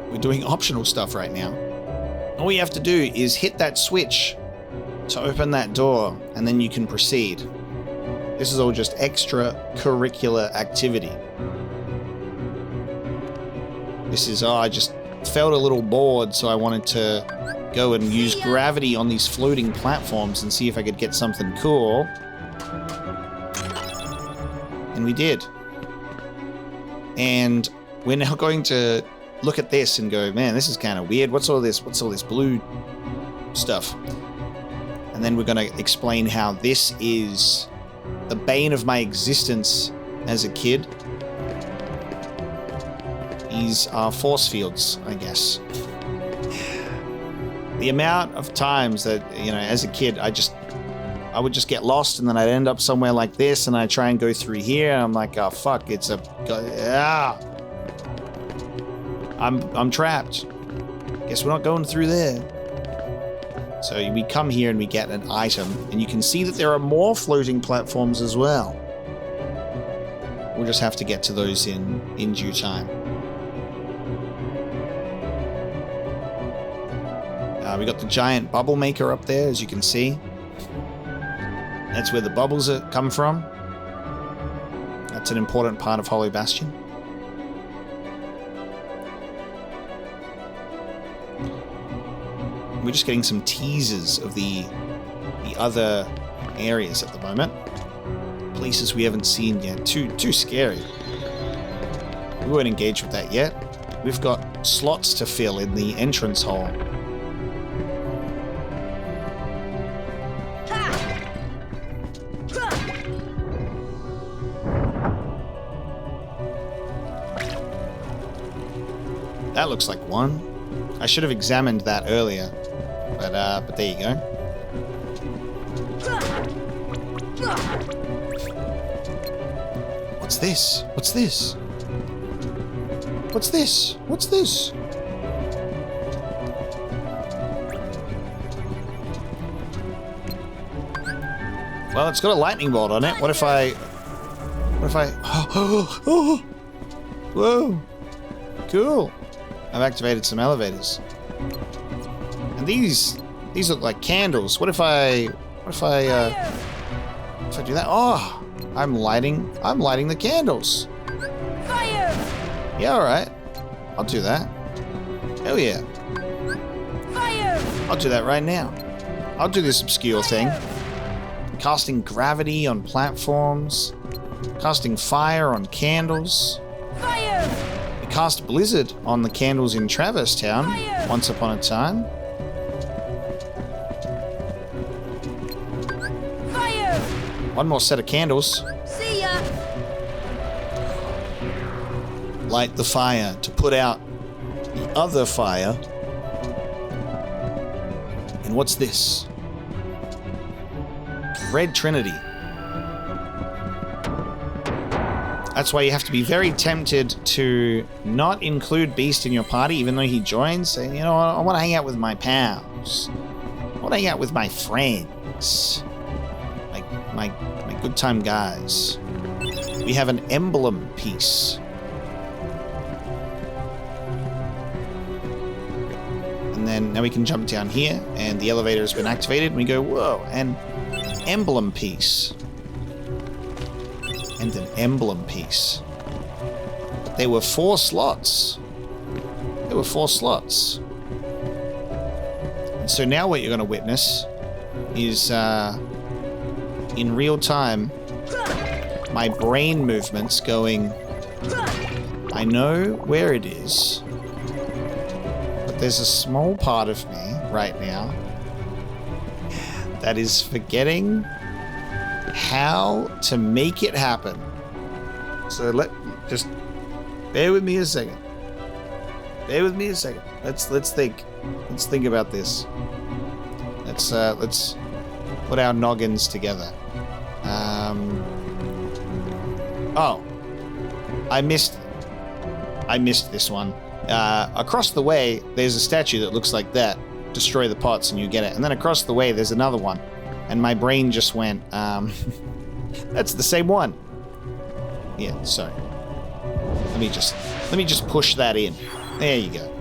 we're doing optional stuff right now. All you have to do is hit that switch to open that door, and then you can proceed. This is all just extracurricular activity. This is, I just felt a little bored, so I wanted to go and use gravity on these floating platforms and see if I could get something cool. And we did. And we're now going to look at this and go, man, this is kind of weird. What's all this? What's all this blue stuff? And then we're going to explain how this is the bane of my existence as a kid. These are force fields, I guess. The amount of times that, you know, as a kid, I would just get lost, and then I'd end up somewhere like this, and I try and go through here, and I'm like, oh fuck, it's a, I'm trapped. Guess we're not going through there. So we come here and we get an item, and you can see that there are more floating platforms as well. We'll just have to get to those in due time. We got the giant bubble maker up there, as you can see. That's where the bubbles come from. That's an important part of Holy Bastion. We're just getting some teasers of the other areas at the moment. Places we haven't seen yet. Too scary. We won't engage with that yet. We've got slots to fill in the entrance hall. That looks like one. I should have examined that earlier, but there you go. What's this? What's this? What's this? What's this? Well, it's got a lightning bolt on it. What if I... Oh, whoa. Cool. I've activated some elevators. And these look like candles. What if I do that? Oh, I'm lighting the candles.
Fire!
Yeah, all right. I'll do that. Hell yeah.
Fire!
I'll do that right now. I'll do this obscure thing. Casting gravity on platforms. Casting fire on candles.
Fire!
We cast blizzard on the candles in Traverse Town once upon a time.
Fire!
One more set of candles.
See ya!
Light the fire to put out the other fire. And what's this? Red Trinity. That's why you have to be very tempted to not include Beast in your party, even though he joins. Say, you know, I want to hang out with my pals. I want to hang out with my friends. My good time guys. We have an emblem piece. And then now we can jump down here, and the elevator has been activated, and we go, whoa, an emblem piece. And an emblem piece. But there were 4 slots. There were 4 slots. And so now what you're going to witness is, in real time, my brain movements going, I know where it is, but there's a small part of me right now that is forgetting how to make it happen. So just bear with me a second. Bear with me a second. Let's think. Let's think about this. Let's put our noggins together. Oh, I missed this one. Across the way, there's a statue that looks like that. Destroy the pots and you get it. And then across the way, there's another one. And my brain just went, that's the same one. Yeah, sorry. Let me just push that in. There you go.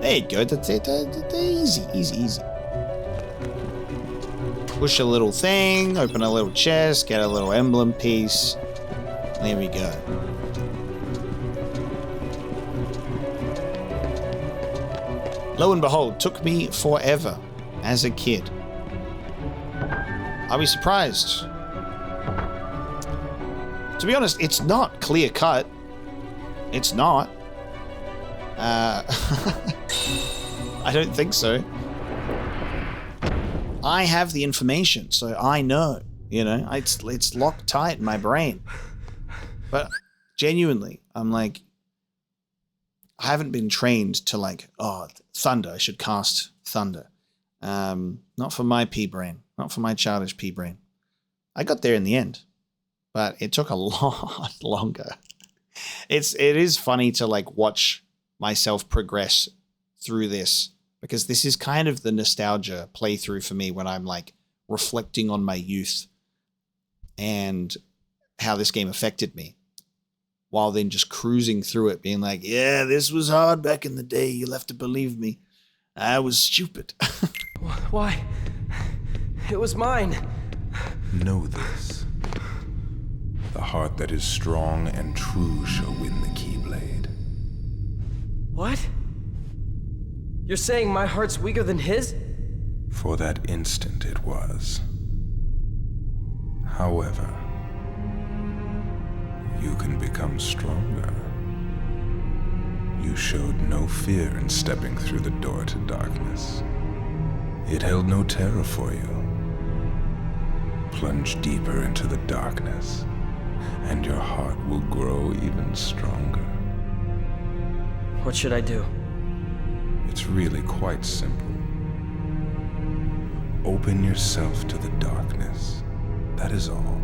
There you go. That's it. Easy. Push a little thing, open a little chest, get a little emblem piece. There we go. Lo and behold, took me forever as a kid. Are we surprised? To be honest, it's not clear cut. It's not. I don't think so. I have the information, so I know. You know, it's locked tight in my brain. But genuinely, I'm like, I haven't been trained to like, oh, thunder, I should cast thunder. Not for my pea brain. Not for my childish pea brain. I got there in the end, but it took a lot longer. It is funny to like watch myself progress through this, because this is kind of the nostalgia playthrough for me when I'm like reflecting on my youth and how this game affected me, while then just cruising through it being like, yeah, this was hard back in the day. You'll have to believe me. I was stupid.
Why? It was mine.
Know this. The heart that is strong and true shall win the Keyblade.
What? You're saying my heart's weaker than his?
For that instant it was. However, you can become stronger. You showed no fear in stepping through the door to darkness. It held no terror for you. Plunge deeper into the darkness, and your heart will grow even stronger.
What should I do?
It's really quite simple. Open yourself to the darkness. That is all.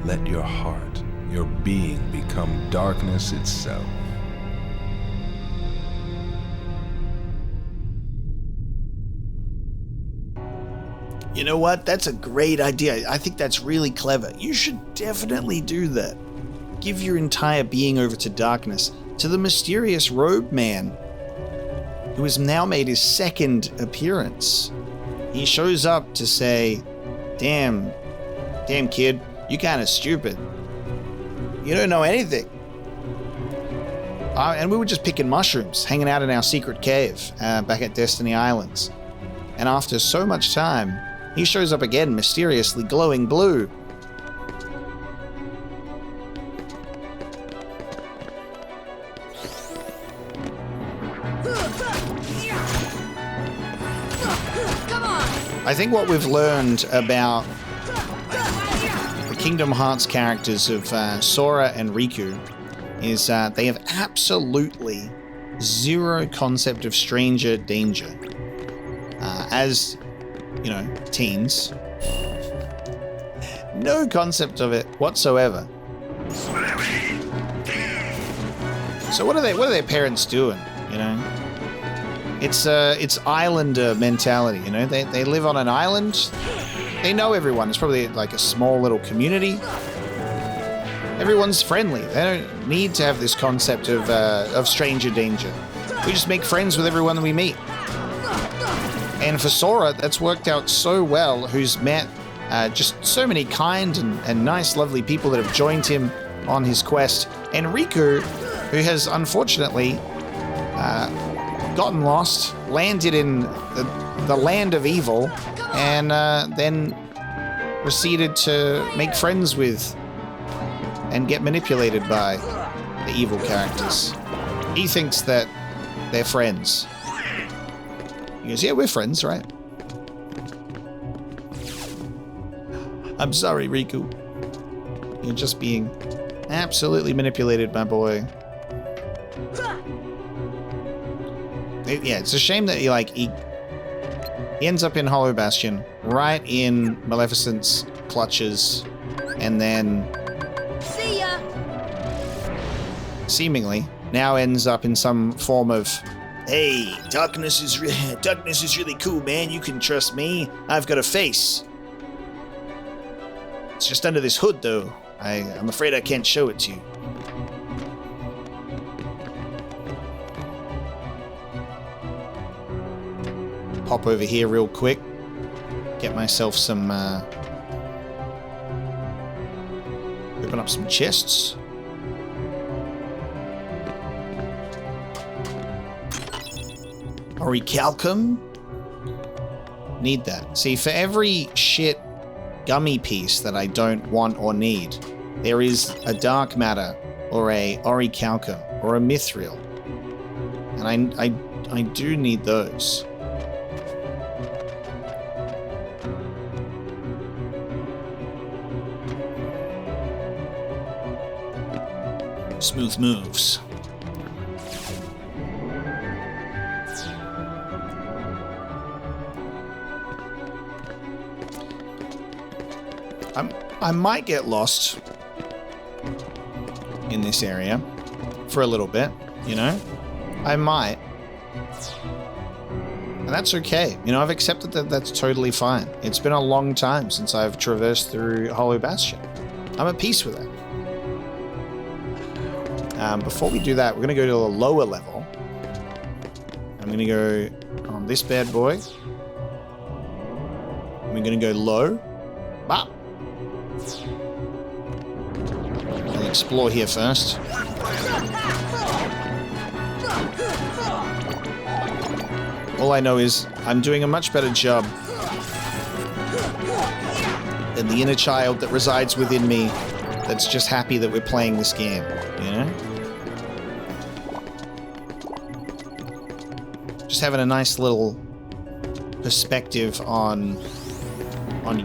Let your heart, your being, become darkness itself.
You know what? That's a great idea. I think that's really clever. You should definitely do that. Give your entire being over to darkness, to the mysterious robe man, who has now made his second appearance. He shows up to say, damn kid, you kind of stupid. You don't know anything. And we were just picking mushrooms, hanging out in our secret cave back at Destiny Islands. And after so much time, he shows up again, mysteriously glowing blue. I think what we've learned about the Kingdom Hearts characters of Sora and Riku is they have absolutely zero concept of stranger danger. As, you know, teens. No concept of it whatsoever. So what are their parents doing, you know? It's islander mentality, you know? They live on an island. They know everyone. It's probably like a small little community. Everyone's friendly. They don't need to have this concept of stranger danger. We just make friends with everyone that we meet. And for Sora, that's worked out so well, who's met just so many kind and nice, lovely people that have joined him on his quest. And Riku, who has unfortunately gotten lost, landed in the land of evil, and then proceeded to make friends with and get manipulated by the evil characters. He thinks that they're friends. He goes, yeah, we're friends, right? I'm sorry, Riku. You're just being absolutely manipulated, my boy. Yeah, it's a shame that he ends up in Hollow Bastion, right in Maleficent's clutches, and then
See ya!
seemingly now ends up in some form of, hey, darkness is really cool, man. You can trust me. I've got a face. It's just under this hood, though. I'm afraid I can't show it to you. Pop over here real quick. Get myself some... open up some chests. Orichalcum? Need that. See, for every shit gummy piece that I don't want or need, there is a dark matter or a orichalcum or a mithril. And I do need those. Smooth moves. I might get lost in this area for a little bit, you know? I might. And that's okay. You know, I've accepted that that's totally fine. It's been a long time since I've traversed through Hollow Bastion. I'm at peace with that. Before we do that, we're going to go to a lower level. I'm going to go on this bad boy. We're going to go low. Bop. I'll explore here first. All I know is I'm doing a much better job than the inner child that resides within me that's just happy that we're playing this game, you know? Just having a nice little perspective on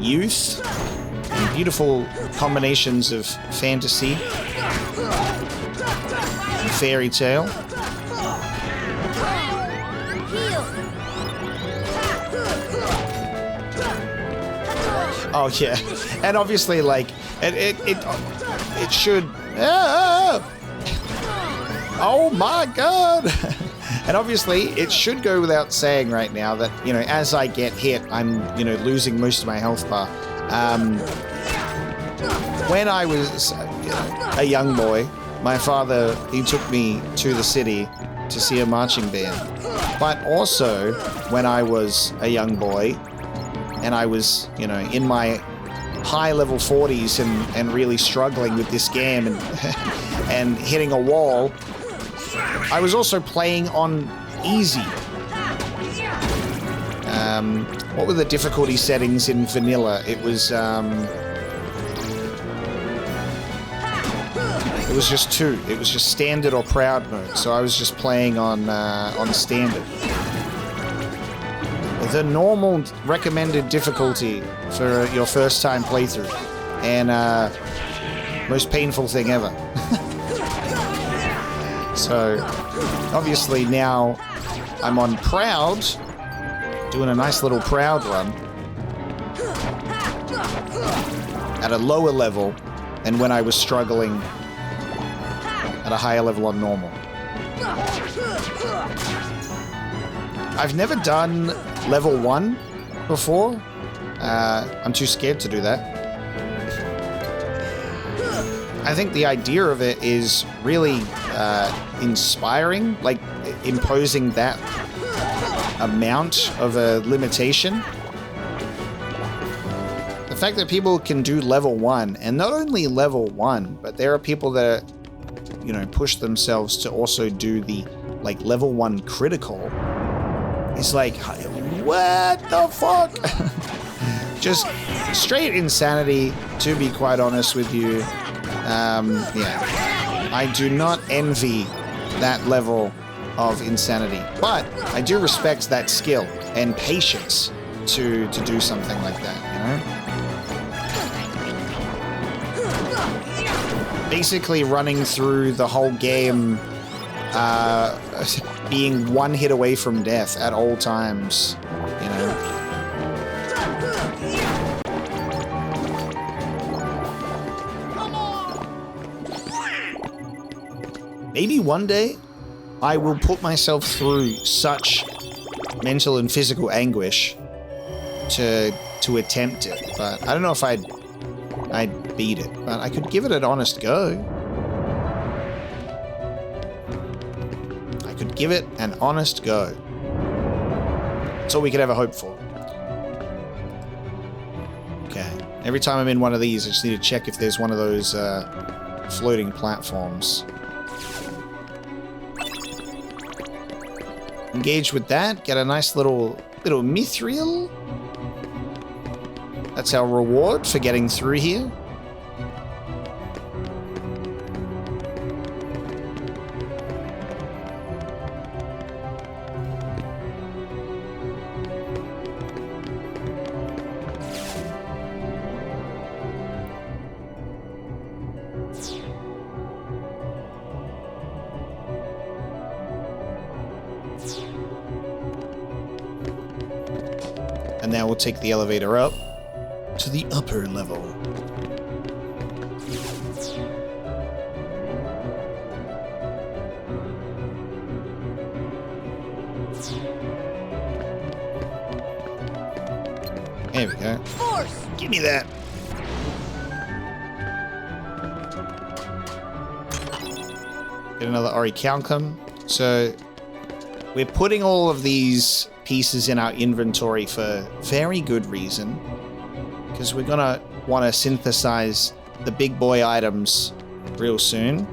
youth and beautiful combinations of fantasy and fairy tale. Oh yeah, and obviously, like it should. Oh my god! And obviously, it should go without saying right now that, you know, as I get hit, I'm, you know, losing most of my health bar. When I was a young boy, my father, he took me to the city to see a marching band. But also, when I was a young boy, and I was, you know, in my high level 40s and really struggling with this game and and hitting a wall, I was also playing on easy. What were the difficulty settings in vanilla? It was just 2. It was just standard or proud mode. So I was just playing on standard. The normal recommended difficulty for your first time playthrough, and most painful thing ever. So obviously now I'm on proud, doing a nice little proud run at a lower level than when I was struggling at a higher level on normal. I've never done level 1 before. I'm too scared to do that. I think the idea of it is really inspiring, like imposing that amount of a limitation. The fact that people can do level 1, and not only level 1, but there are people that, you know, push themselves to also do the, like, level 1 critical. It's like, what the fuck? Just straight insanity, to be quite honest with you. Yeah, I do not envy that level of insanity, but I do respect that skill and patience to do something like that, you know? Basically running through the whole game being one hit away from death at all times, you know? Maybe one day I will put myself through such mental and physical anguish to attempt it, but I don't know if I'd beat it, but I could give it an honest go. Give it an honest go. That's all we could ever hope for. Okay. Every time I'm in one of these, I just need to check if there's one of those floating platforms. Engage with that. Get a nice little mithril. That's our reward for getting through here. And now we'll take the elevator up to the upper level. There we go. Force! Give me that. Get another orichalcum. So we're putting all of these pieces in our inventory for very good reason. Because we're gonna want to synthesize the big boy items real soon.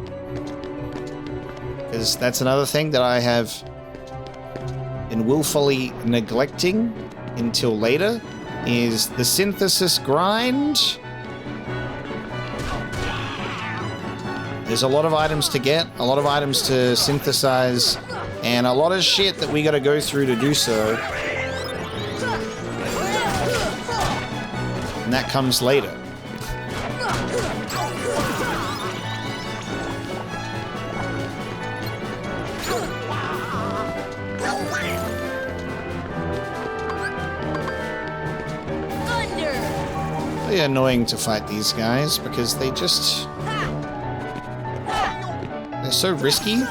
Because that's another thing that I have been willfully neglecting until later, is the synthesis grind. There's a lot of items to get, a lot of items to synthesize, and a lot of shit that we gotta go through to do so. And that comes later. They're annoying to fight these guys because they're so risky.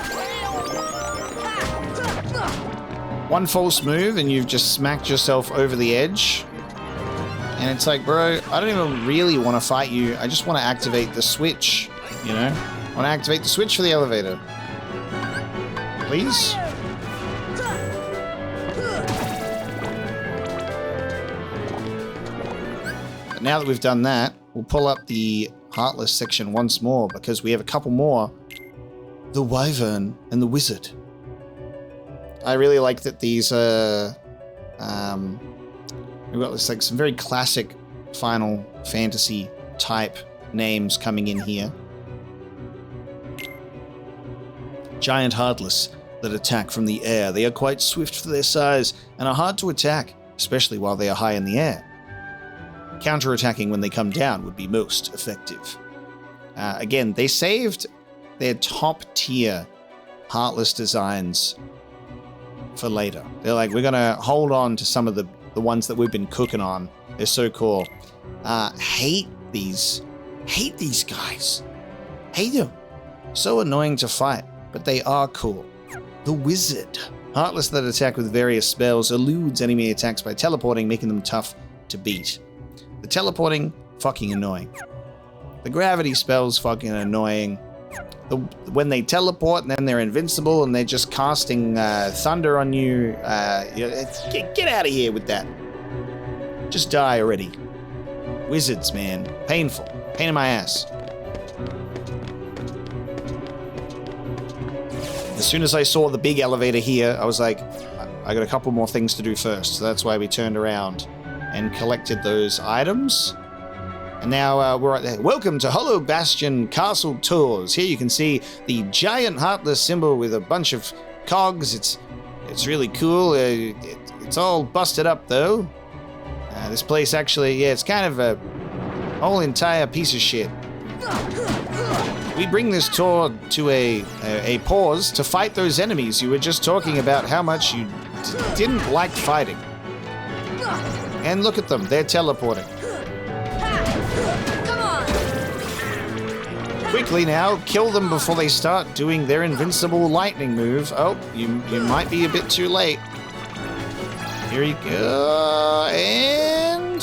One false move and you've just smacked yourself over the edge. And it's like, bro, I don't even really want to fight you. I just want to activate the switch, you know? I want to activate the switch for the elevator. Please? But now that we've done that, we'll pull up the Heartless section once more because we have a couple more. The Wyvern and the Wizard. I really like that these we've got this, like, some very classic Final Fantasy type names coming in here. Giant Heartless that attack from the air. They are quite swift for their size and are hard to attack, especially while they are high in the air. Counter-attacking when they come down would be most effective. Again, they saved their top-tier Heartless designs for later. They're like, we're gonna hold on to some of the ones that we've been cooking on. They're so cool. Hate these guys. Hate them. So annoying to fight, but they are cool. The Wizard. Heartless that attack with various spells, eludes enemy attacks by teleporting, making them tough to beat. The teleporting, fucking annoying. The gravity spells, fucking annoying. When they teleport and then they're invincible and they're just casting thunder on you, get out of here with that. Just die already. Wizards, man. Painful. Pain in my ass. As soon as I saw the big elevator here, I was like, I got a couple more things to do first. So that's why we turned around and collected those items. And now we're right there. Welcome to Hollow Bastion Castle Tours. Here you can see the giant Heartless symbol with a bunch of cogs. It's really cool. It's all busted up though. This place actually, it's kind of a whole entire piece of shit. We bring this tour to a pause to fight those enemies you were just talking about how much you didn't like fighting. And look at them, they're teleporting. Quickly now, kill them before they start doing their invincible lightning move. Oh, you might be a bit too late. Here you go, and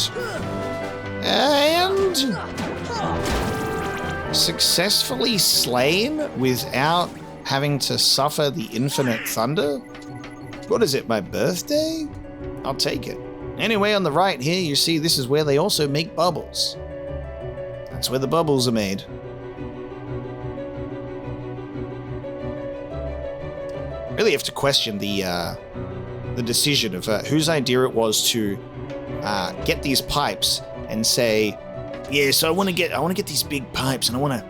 successfully slain without having to suffer the infinite thunder. What is it, my birthday? I'll take it. Anyway, on the right here, you see this is where they also make bubbles. That's where the bubbles are made. Really have to question the decision of whose idea it was to get these pipes and say, yeah, so I want to get these big pipes and I want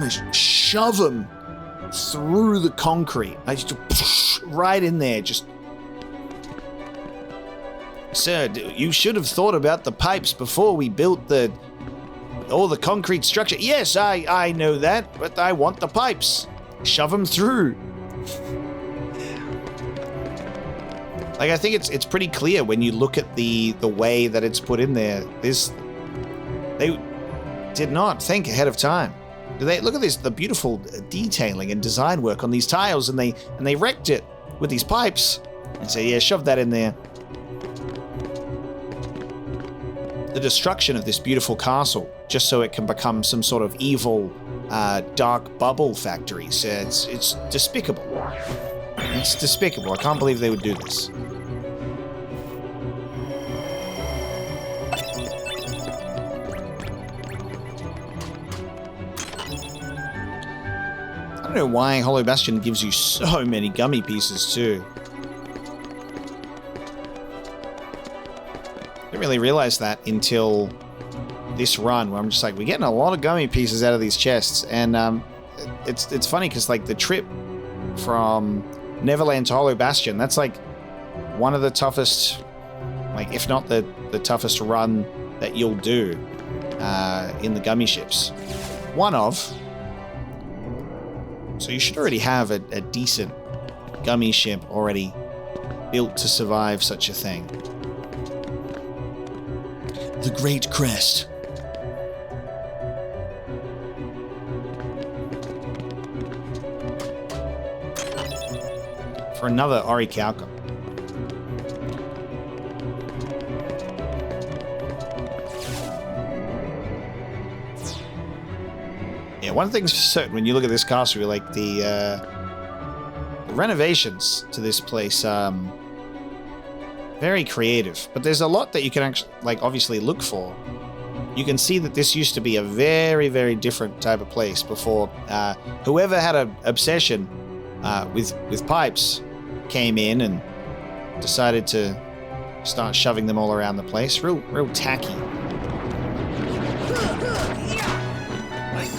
to shove them through the concrete. I just right in there, just. Sir, you should have thought about the pipes before we built all the concrete structure. Yes, I know that, but I want the pipes. Shove them through. Like, I think it's pretty clear when you look at the way that it's put in there. They did not think ahead of time. Look at this, the beautiful detailing and design work on these tiles, and they wrecked it with these pipes. And say, yeah, shove that in there. The destruction of this beautiful castle, just so it can become some sort of evil, dark bubble factory. So it's despicable. It's despicable. I can't believe they would do this. I don't know why Hollow Bastion gives you so many gummy pieces too. I didn't really realize that until this run, where I'm just like, we're getting a lot of gummy pieces out of these chests, and it's funny because like the trip from Neverland to Hollow Bastion, that's like one of the toughest, like if not the toughest run that you'll do in the gummy ships. One of. So you should already have a decent gummy ship already built to survive such a thing. The Great Crest. For another Orichalcum. Yeah, one thing's for certain when you look at this castle, you're like the renovations to this place, very creative. But there's a lot that you can actually, like, obviously look for. You can see that this used to be a very, very different type of place before whoever had an obsession with pipes came in and decided to start shoving them all around the place. Real tacky.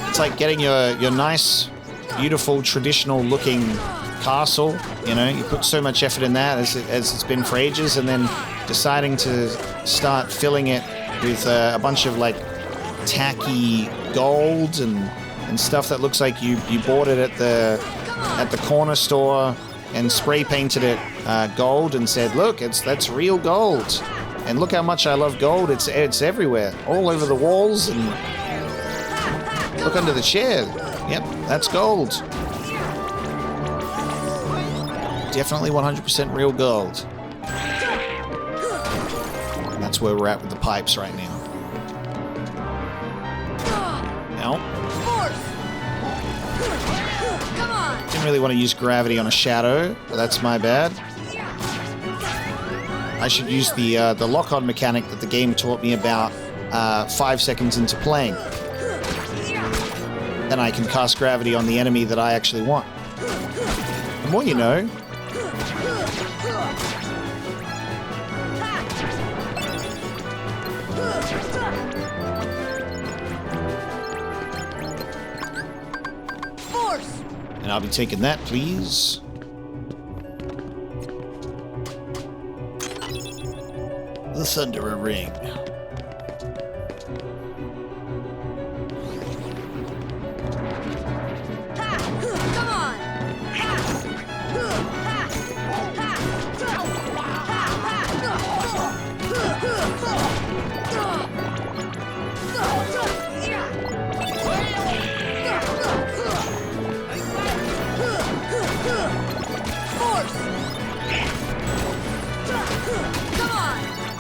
It's like getting your nice, beautiful, traditional-looking castle. You know, you put so much effort in that as it's been for ages, and then deciding to start filling it with a bunch of like tacky gold and stuff that looks like you bought it at the corner store and spray painted it gold and said, "Look, that's real gold, and look how much I love gold. It's everywhere, all over the walls and." Look under the chair. Yep, that's gold. Definitely 100% real gold. And that's where we're at with the pipes right now. No. Didn't really want to use gravity on a shadow, but that's my bad. I should use the lock-on mechanic that the game taught me about 5 seconds into playing. Then I can cast gravity on the enemy that I actually want. The more you know.
Force!
And I'll be taking that, please. The Thunderer Ring.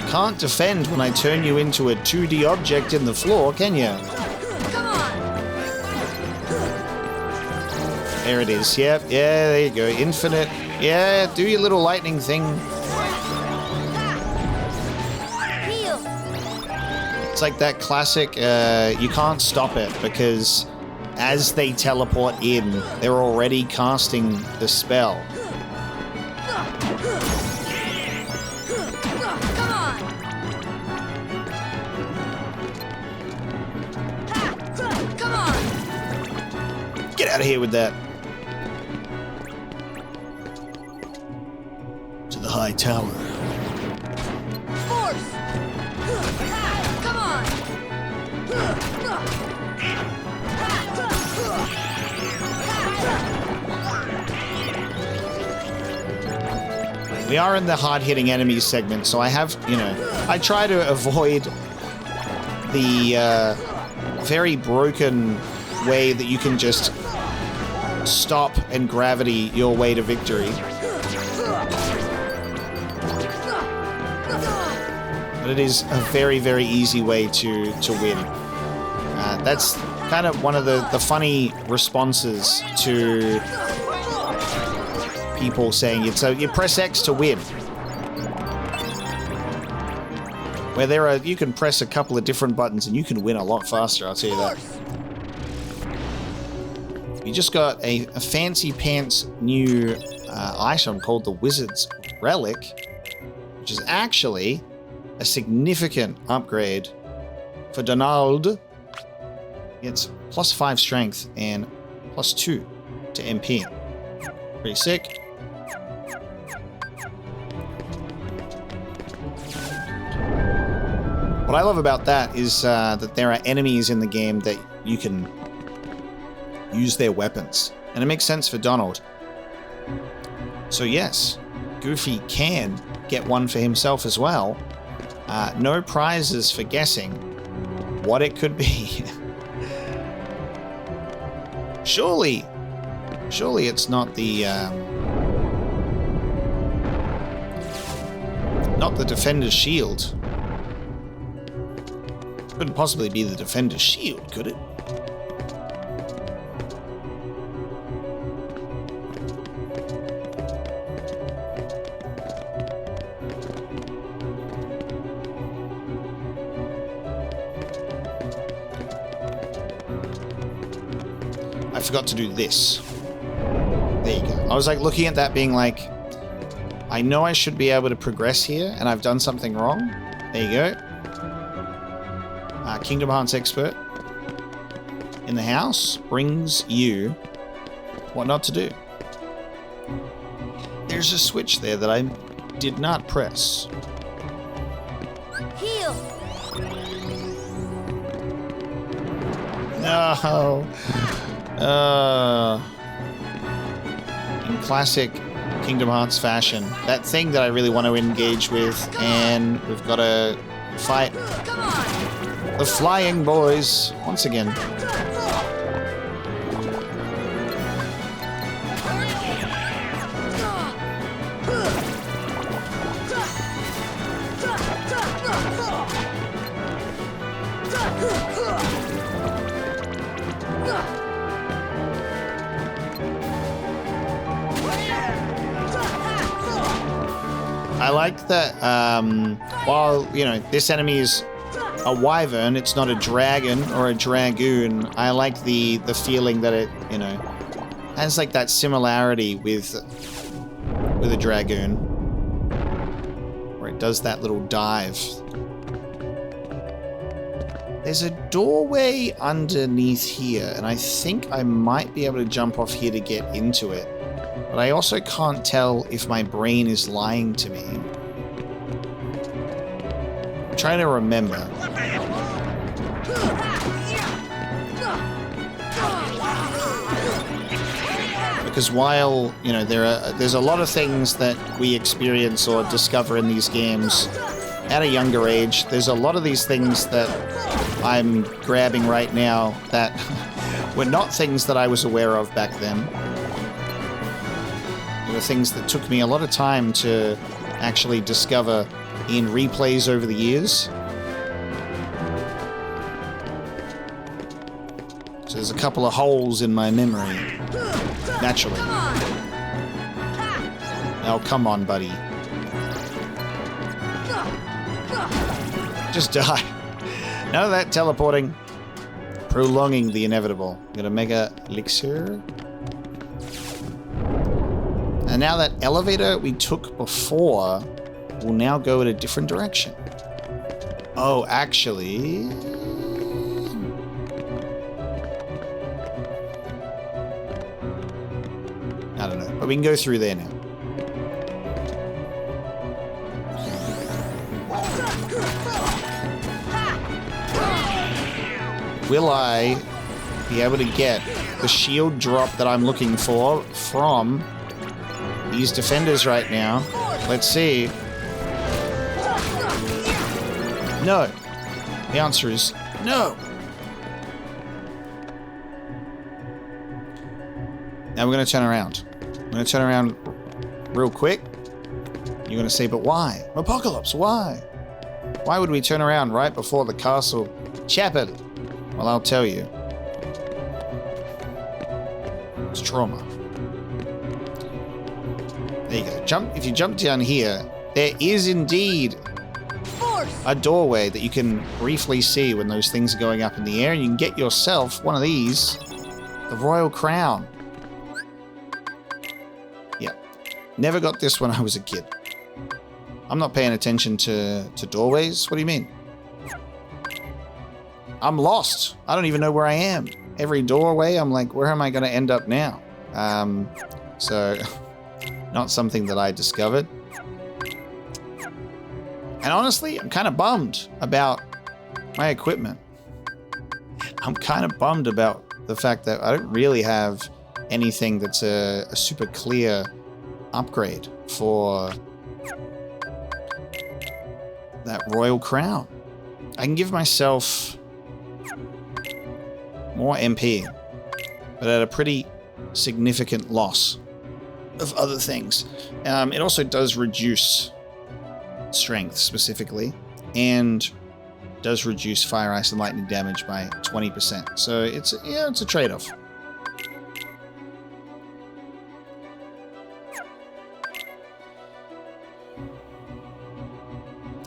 Can't defend when I turn you into a 2D object in the floor, can you? There it is. Yep. Yeah, there you go. Infinite. Yeah, do your little lightning thing. It's like that classic, you can't stop it because as they teleport in, they're already casting the spell. Get out of here with that. To the high tower.
Force! Come on!
We are in the hard-hitting enemies segment, so I have, you know, I try to avoid the very broken way that you can just stop and gravity your way to victory. But it is a very, very easy way to win. That's kind of one of the funny responses to people saying it. So you press X to win. Where there are, you can press a couple of different buttons and you can win a lot faster, I'll tell you that. We just got a fancy pants new item called the Wizard's Relic, which is actually a significant upgrade for Donald. It's +5 strength and +2 to MP. Pretty sick. What I love about that is that there are enemies in the game that you can use their weapons. And it makes sense for Donald. So yes, Goofy can get one for himself as well. No prizes for guessing what it could be. Surely it's not the Defender's Shield. Couldn't possibly be the Defender's Shield, could it? I forgot to do this. There you go. I was like looking at that being like, I know I should be able to progress here and I've done something wrong. There you go. Kingdom Hearts expert in the house brings you what not to do. There's a switch there that I did not press.
Heal.
No. In classic Kingdom Hearts fashion, that thing that I really want to engage with, and we've got to fight
Come on.
the flying boys once again. I like that, while, you know, this enemy is a wyvern, it's not a dragon or a dragoon. I like the feeling that it, you know, has like that similarity with a dragoon, where it does that little dive. There's a doorway underneath here, and I think I might be able to jump off here to get into it. But I also can't tell if my brain is lying to me. I'm trying to remember. Because while, you know, there's a lot of things that we experience or discover in these games at a younger age, there's a lot of these things that I'm grabbing right now that were not things that I was aware of back then. There were things that took me a lot of time to actually discover in replays over the years. So there's a couple of holes in my memory, naturally. Oh, come on, buddy. Just die. None of that teleporting. Prolonging the inevitable. Got a mega elixir. And now that elevator we took before will now go in a different direction. Oh, actually... I don't know, but we can go through there now. Will I be able to get the shield drop that I'm looking for from these defenders right now? Let's see. No. The answer is no. Now we're going to turn around. I'm going to turn around real quick. You're going to say, but why? Apocalypse, why? Why would we turn around right before the castle chapel? Well, I'll tell you. It's trauma. There you go. Jump. If you jump down here, there is indeed
Force!
a doorway that you can briefly see when those things are going up in the air, and you can get yourself one of these, the Royal Crown. Yep. Never got this when I was a kid. I'm not paying attention to doorways. What do you mean? I'm lost. I don't even know where I am. Every doorway, I'm like, where am I going to end up now? So, not something that I discovered. And honestly, I'm kind of bummed about my equipment. I'm kind of bummed about the fact that I don't really have anything that's a super clear upgrade for that Royal Crown. I can give myself more MP, but at a pretty significant loss of other things. It also does reduce strength specifically, and does reduce fire, ice, and lightning damage by 20%. So it's a trade-off.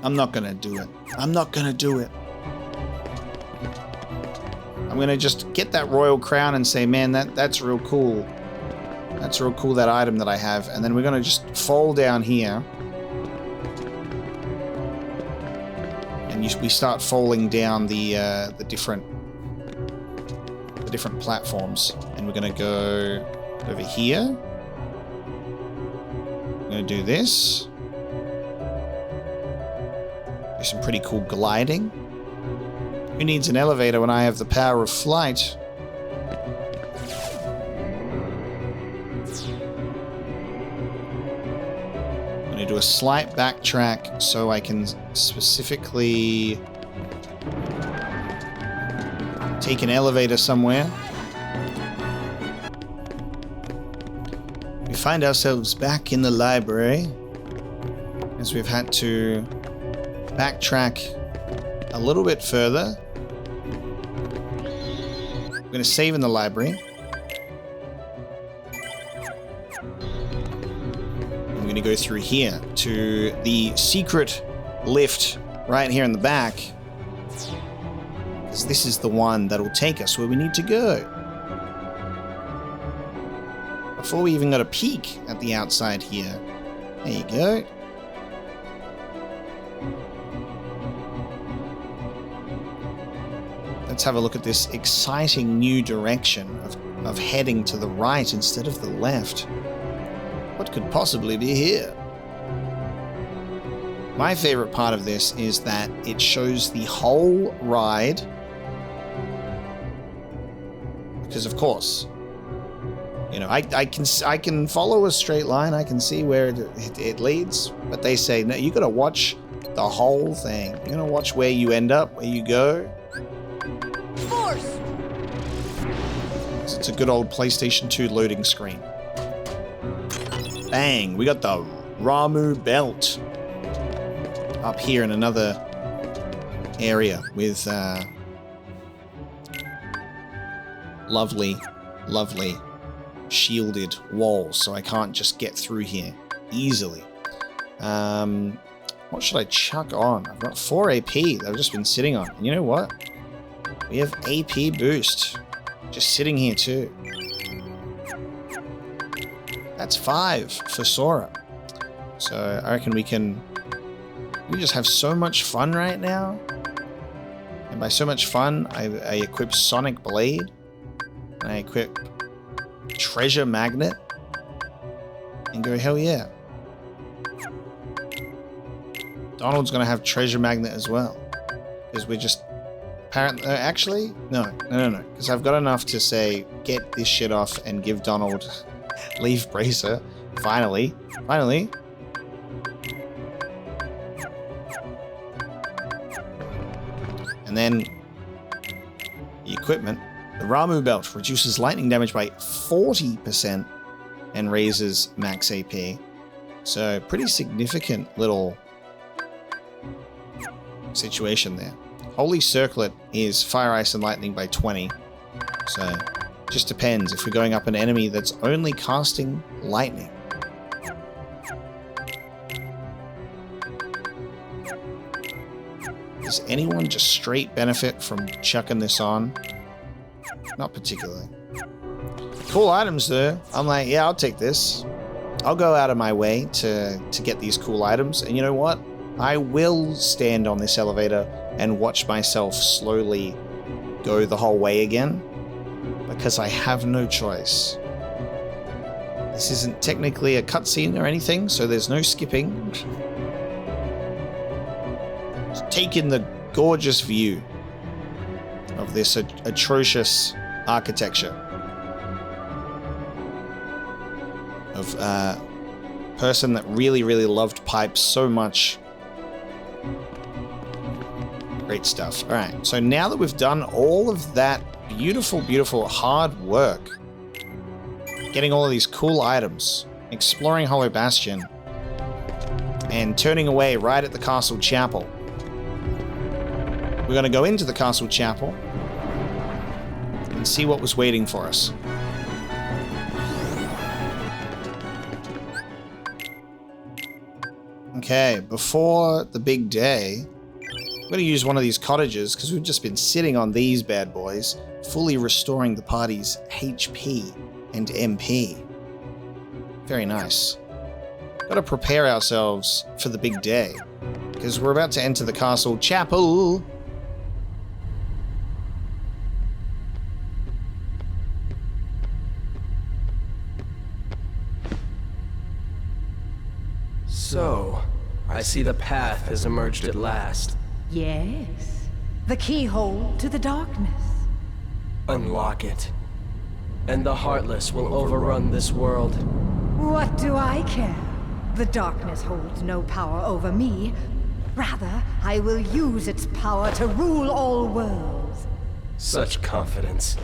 I'm not gonna do it. I'm not gonna do it. I'm gonna just get that Royal Crown and say, man, that's real cool. That's real cool, that item that I have. And then we're gonna just fall down here. And we start falling down the different platforms. And we're gonna go over here. We're gonna do this. Do some pretty cool gliding. Who needs an elevator when I have the power of flight? I'm going to do a slight backtrack so I can specifically take an elevator somewhere. We find ourselves back in the library as we've had to backtrack a little bit further. We're going to save in the library. I'm going to go through here to the secret lift right here in the back, because this is the one that'll take us where we need to go. Before we even got a peek at the outside here. There you go. Let's have a look at this exciting new direction of heading to the right instead of the left. What could possibly be here? My favorite part of this is that it shows the whole ride. Because of course, you know, I can follow a straight line. I can see where it leads. But they say, no, you got to watch the whole thing. You're going to watch where you end up, where you go.
Force!
It's a good old PlayStation 2 loading screen. Bang! We got the Ramu belt up here in another area with lovely shielded walls, so I can't just get through here easily. What should I chuck on? I've got 4 AP that I've just been sitting on. And you know what? We have AP boost just sitting here too. That's 5 for Sora. So I reckon we just have so much fun right now. And by so much fun, I equip Sonic Blade. And I equip Treasure Magnet. And go, hell yeah. Donald's gonna have Treasure Magnet as well. Because we're just... Apparently, actually, no. Because I've got enough to say, get this shit off and give Donald Leaf Bracer. Finally. And then the equipment. The Ramu belt reduces lightning damage by 40% and raises max AP. So pretty significant little situation there. Holy Circlet is fire, ice, and lightning by 20. So just depends if we're going up an enemy that's only casting lightning. Does anyone just straight benefit from chucking this on? Not particularly. Cool items though. I'm like, yeah, I'll take this. I'll go out of my way to get these cool items. And you know what? I will stand on this elevator and watch myself slowly go the whole way again, because I have no choice. This isn't technically a cutscene or anything, so there's no skipping. Just take in the gorgeous view of this atrocious architecture of a person that really, really loved pipes so much. Great stuff. All right, so now that we've done all of that beautiful, beautiful hard work, getting all of these cool items, exploring Hollow Bastion, and turning away right at the castle chapel, we're going to go into the castle chapel and see what was waiting for us. Okay, before the big day, I'm going to use one of these cottages because we've just been sitting on these bad boys, fully restoring the party's HP and MP. Very nice. Got to prepare ourselves for the big day because we're about to enter the castle chapel.
So, I see the path has emerged at last.
Yes. The keyhole to the darkness.
Unlock it, and the Heartless will overrun this world.
What do I care? The darkness holds no power over me. Rather, I will use its power to rule all worlds.
Such confidence.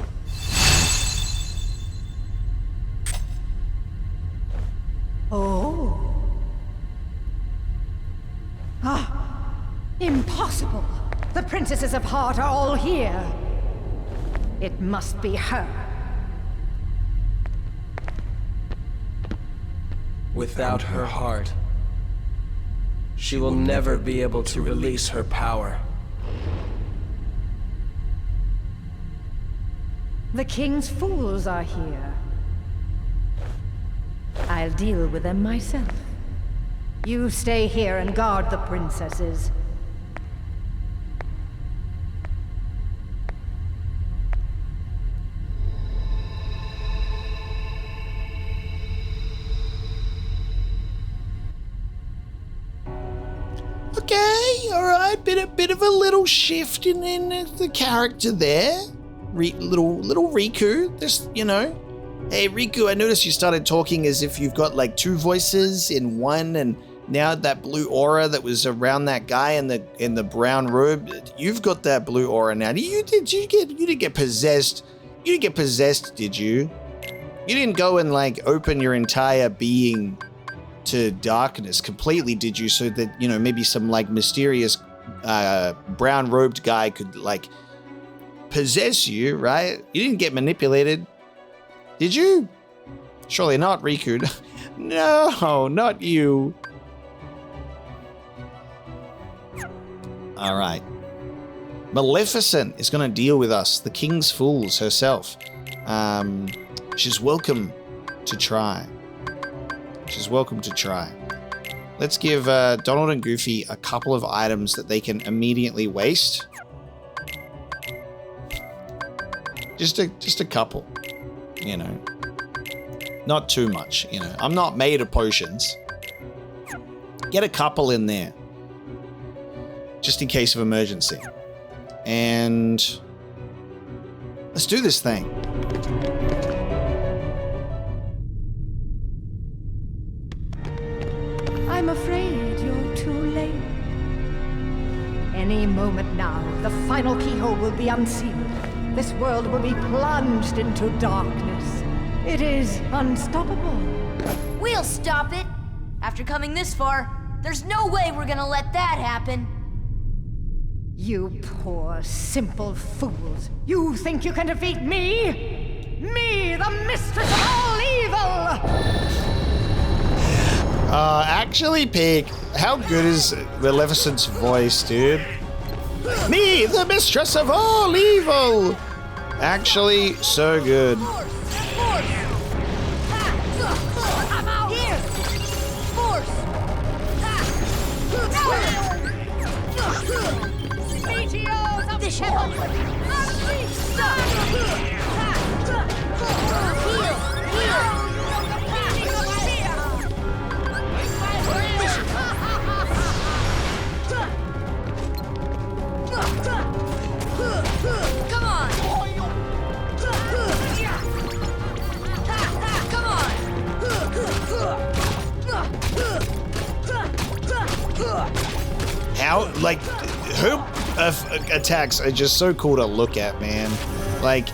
Oh. Ah, impossible. The princesses of Heart are all here. It must be her.
Without her heart, she will never be able to release her power.
The king's fools are here. I'll deal with them myself. You stay here and guard the princesses.
Okay, alright, bit of a little shift in the character there. Little Riku, just, you know. Hey Riku, I noticed you started talking as if you've got like two voices in one, and now that blue aura that was around that guy in the brown robe, you've got that blue aura now. You didn't get possessed. You didn't get possessed, did you? You didn't go and like open your entire being to darkness completely, did you? So that, you know, maybe some like mysterious brown robed guy could like possess you, right? You didn't get manipulated, did you? Surely not, Riku. No, not you. All right. Maleficent is going to deal with us, the King's Fools herself. She's welcome to try. She's welcome to try. Let's give Donald and Goofy a couple of items that they can immediately waste. Just a couple, you know. Not too much, you know. I'm not made of potions. Get a couple in there, just in case of emergency. And let's do this thing.
I'm afraid you're too late. Any moment now, the final keyhole will be unsealed. This world will be plunged into darkness. It is unstoppable.
We'll stop it. After coming this far, there's no way we're gonna let that happen.
You poor, simple fools. You think you can defeat me? Me, the mistress of all evil!
Actually, Pig, how good is Maleficent's voice, dude? Me, the mistress of all evil! Actually, so good.
Force! I'm out! Here! Force! Meteors of this heaven! Come on! Come on!
How, like, her attacks are just so cool to look at, man. Like,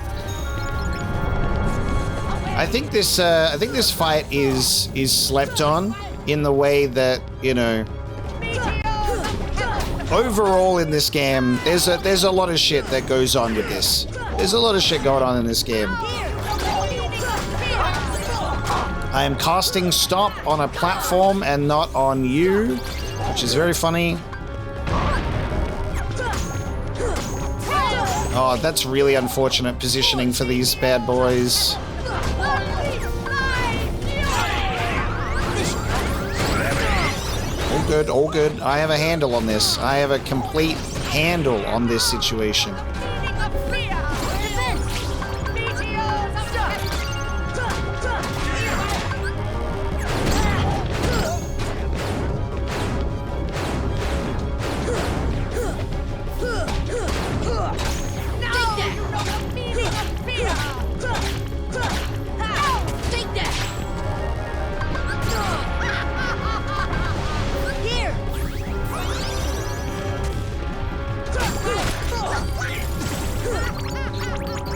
I think this fight is slept on in the way that, you know, overall in this game, there's a lot of shit that goes on with this. There's a lot of shit going on in this game. I am casting stop on a platform and not on you, which is very funny. Oh, that's really unfortunate positioning for these bad boys. All good, all good. I have a handle on this. I have a complete handle on this situation.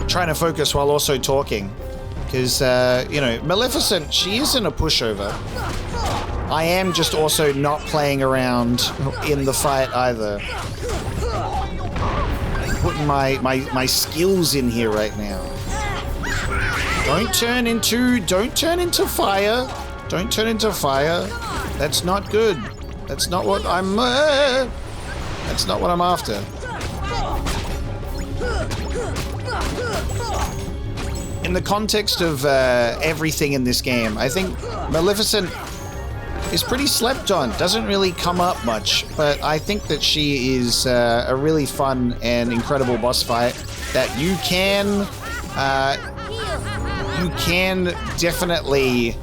Trying to focus while also talking, because you know, Maleficent, she isn't a pushover. I am just also not playing around in the fight either. Putting my skills in here right now. Don't turn into fire. Don't turn into fire. That's not good. That's not what I'm that's not what I'm after. In the context of everything in this game, I think Maleficent is pretty slept on. Doesn't really come up much, but I think that she is a really fun and incredible boss fight that you can definitely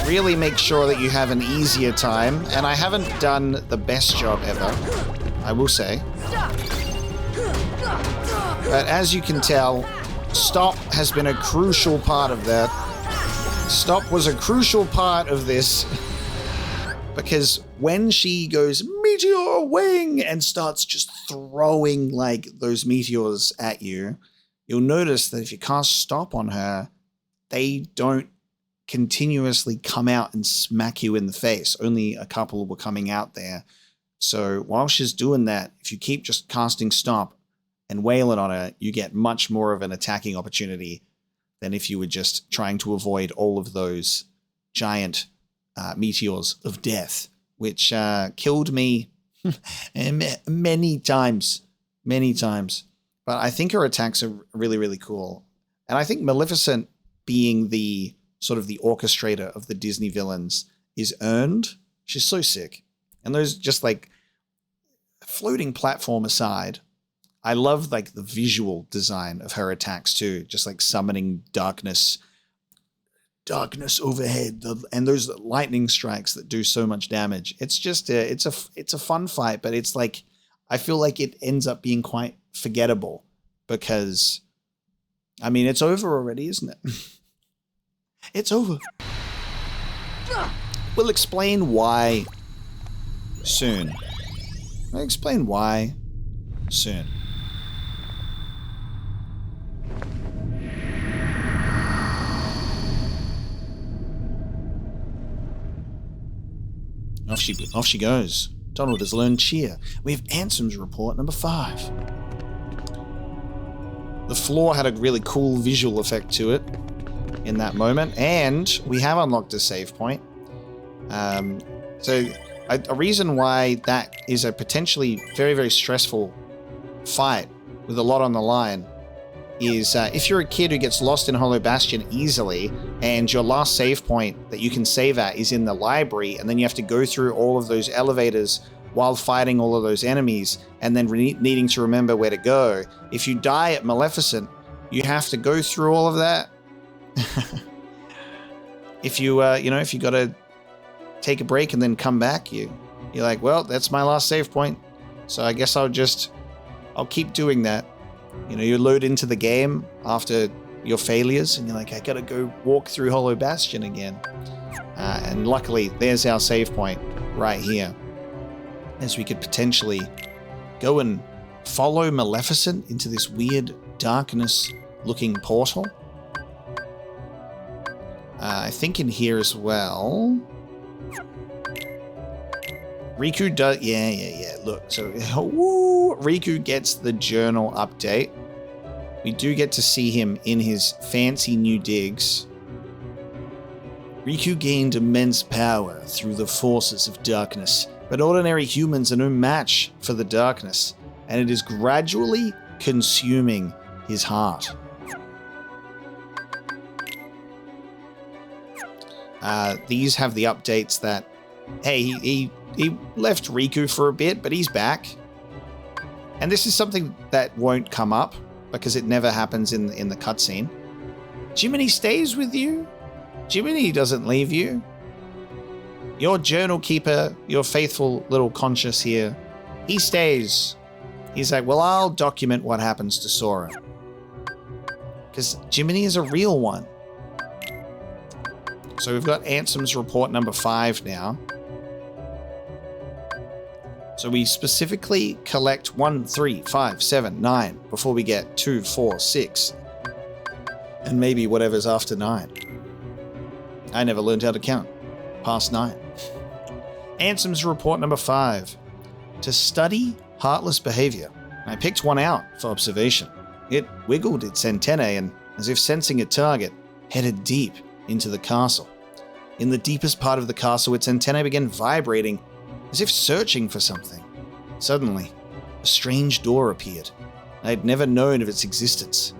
really make sure that you have an easier time. And I haven't done the best job ever, I will say. But as you can tell, stop has been a crucial part of that. Stop was a crucial part of this, because when she goes meteor wing and starts just throwing like those meteors at you, you'll notice that if you cast stop on her, they don't continuously come out and smack you in the face. Only a couple were coming out there. So while she's doing that, if you keep just casting stop and wailing on her, you get much more of an attacking opportunity than if you were just trying to avoid all of those giant meteors of death, which killed me many times. But I think her attacks are really, really cool. And I think Maleficent, being the sort of the orchestrator of the Disney villains, is earned. She's so sick. And those, just like, floating platform aside, I love like the visual design of her attacks too, just like summoning darkness overhead, and those lightning strikes that do so much damage. It's just it's a fun fight, but it's like, I feel like it ends up being quite forgettable because, I mean, it's over already, isn't it? It's over. We'll explain why soon. I'll explain why soon. Off she goes. Donald has learned cheer. We have Ansem's report number 5. The floor had a really cool visual effect to it in that moment, and we have unlocked a save point. So a reason why that is a potentially very, very stressful fight with a lot on the line is if you're a kid who gets lost in Hollow Bastion easily and your last save point that you can save at is in the library, and then you have to go through all of those elevators while fighting all of those enemies and then needing to remember where to go. If you die at Maleficent, you have to go through all of that. If you, if you got to take a break and then come back, you're like, well, that's my last save point. So I guess I'll keep doing that. You load into the game after your failures and you're like, I got to go walk through Hollow Bastion again. And luckily, there's our save point right here. As we could potentially go and follow Maleficent into this weird darkness-looking portal. I think in here as well. Riku does... Yeah. Look, so Riku gets the journal update. We do get to see him in his fancy new digs. Riku gained immense power through the forces of darkness, but ordinary humans are no match for the darkness, and it is gradually consuming his heart. These have the updates that, hey, he left Riku for a bit, but he's back. And this is something that won't come up because it never happens in the cutscene. Jiminy stays with you. Jiminy doesn't leave you. Your journal keeper, your faithful little conscious here, he stays. He's like, well, I'll document what happens to Sora. Because Jiminy is a real one. So we've got Ansem's report number 5 now. So we specifically collect 1, 3, 5, 7, 9 before we get 2, 4, 6. And maybe whatever's after 9. I never learned how to count past 9. Ansem's report number 5. To study heartless behavior. I picked one out for observation. It wiggled its antennae and, as if sensing a target, headed deep into the castle. In the deepest part of the castle, its antennae began vibrating, as if searching for something. Suddenly, a strange door appeared. I had never known of its existence.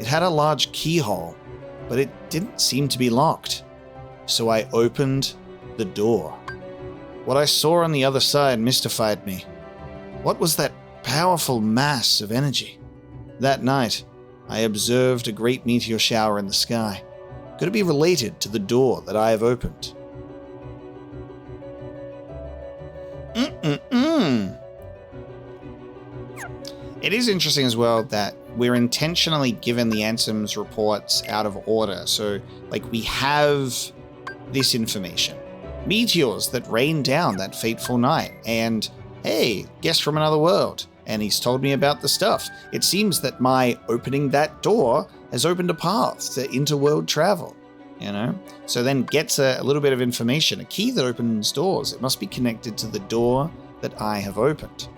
It had a large keyhole, but it didn't seem to be locked. So I opened the door. What I saw on the other side mystified me. What was that powerful mass of energy? That night, I observed a great meteor shower in the sky. Could it be related to the door that I have opened? It is interesting as well that we're intentionally given the Ansem's reports out of order. So, we have this information. Meteors that rained down that fateful night. And, hey, guest from another world. And he's told me about the stuff. It seems that my opening that door has opened a path to interworld travel. So then gets a little bit of information, a key that opens doors. It must be connected to the door that I have opened.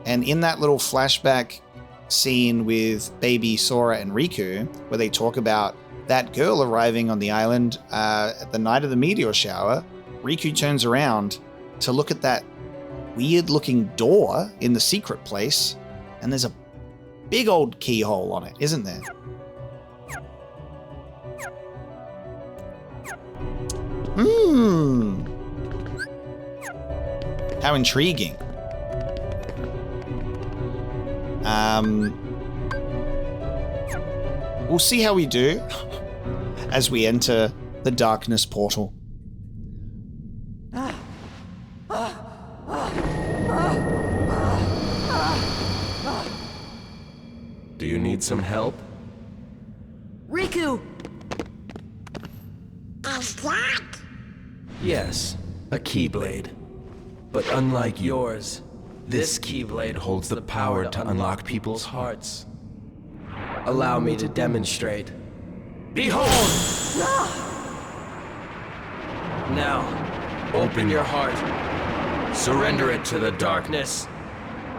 And in that little flashback scene with baby Sora and Riku, where they talk about that girl arriving on the island at the night of the meteor shower, Riku turns around to look at that weird-looking door in the secret place, and there's a big old keyhole on it, isn't there? How intriguing. We'll see how we do as we enter the darkness portal.
Do you need some help?
Riku!
Is that?
Yes, a Keyblade. But unlike yours, this Keyblade holds the power to unlock people's hearts.
Allow me to demonstrate.
Behold!
Now, open your heart.
Surrender it to the darkness.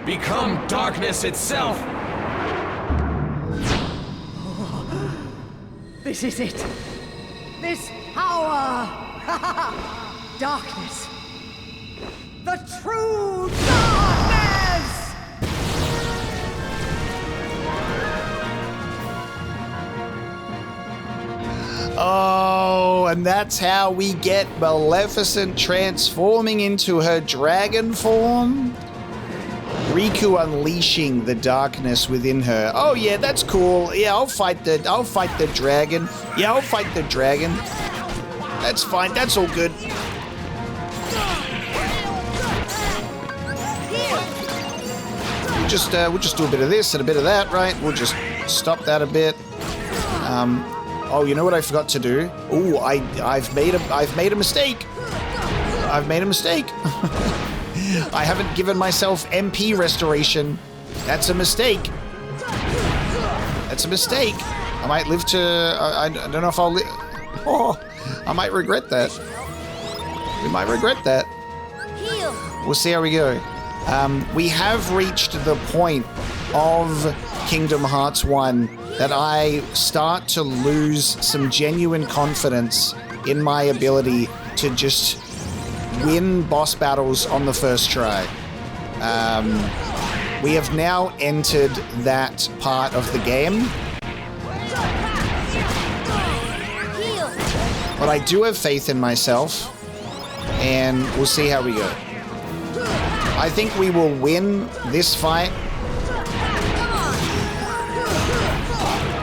Become darkness itself!
This is it. This power! Darkness. the true darkness!
Oh, and that's how we get Maleficent transforming into her dragon form. Riku unleashing the darkness within her. Oh yeah, that's cool. Yeah, I'll fight the dragon. Yeah, I'll fight the dragon. That's fine. That's all good. We'll just do a bit of this and a bit of that, right? We'll just stop that a bit. Oh, you know what I forgot to do? Oh, I've made a mistake. I've made a mistake. I haven't given myself MP restoration. That's a mistake. That's a mistake. I might live to... I don't know if I'll live... Oh, I might regret that. We might regret that. We'll see how we go. We have reached the point of Kingdom Hearts 1 that I start to lose some genuine confidence in my ability to just win boss battles on the first try. We have now entered that part of the game. But I do have faith in myself, and we'll see how we go. I think we will win this fight.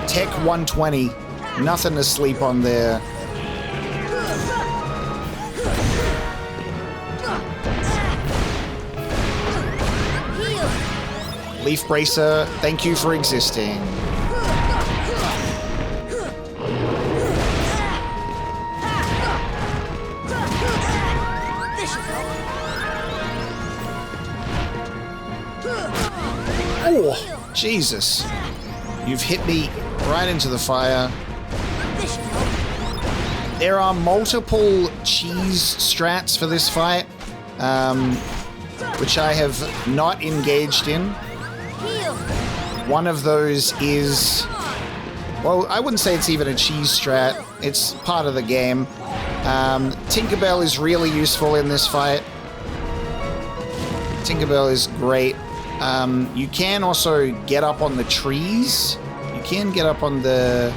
Tech 120, nothing to sleep on there. Leaf Bracer, thank you for existing. Oh, Jesus. You've hit me right into the fire. There are multiple cheese strats for this fight, which I have not engaged in. One of those is, well, I wouldn't say it's even a cheese strat. It's part of the game. Tinkerbell is really useful in this fight. Tinkerbell is great. You can also get up on the trees. You can get up on the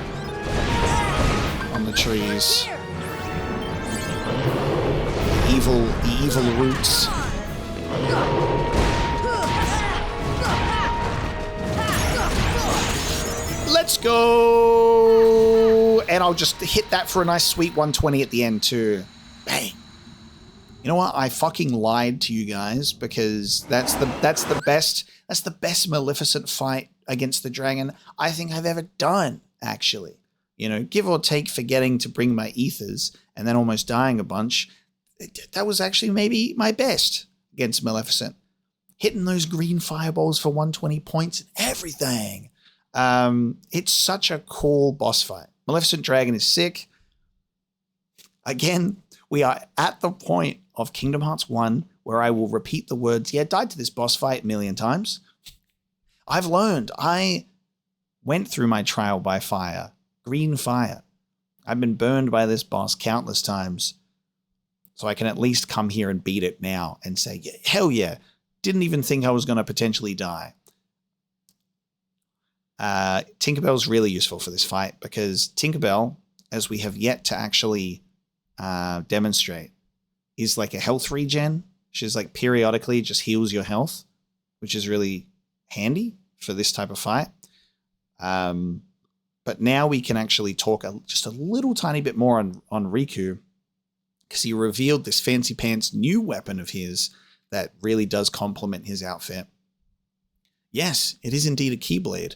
trees. The evil roots. Let's go! And I'll just hit that for a nice sweet 120 at the end too. Bang. You know what? I fucking lied to you guys because that's the best Maleficent fight against the dragon I think I've ever done, actually. You know, give or take forgetting to bring my ethers and then almost dying a bunch. That was actually maybe my best against Maleficent. Hitting those green fireballs for 120 points and everything. It's such a cool boss fight. Maleficent Dragon is sick. Again, we are at the point of Kingdom Hearts 1 where I will repeat the words, yeah, died to this boss fight a million times. I've learned. I went through my trial by fire. Green fire. I've been burned by this boss countless times. So I can at least come here and beat it now and say, yeah, hell yeah. Didn't even think I was going to potentially die. Tinkerbell's really useful for this fight because Tinkerbell, as we have yet to actually demonstrate, is like a health regen. She's like periodically just heals your health, which is really handy for this type of fight. But now we can actually talk just a little tiny bit more on Riku because he revealed this fancy pants new weapon of his that really does complement his outfit. Yes, it is indeed a Keyblade.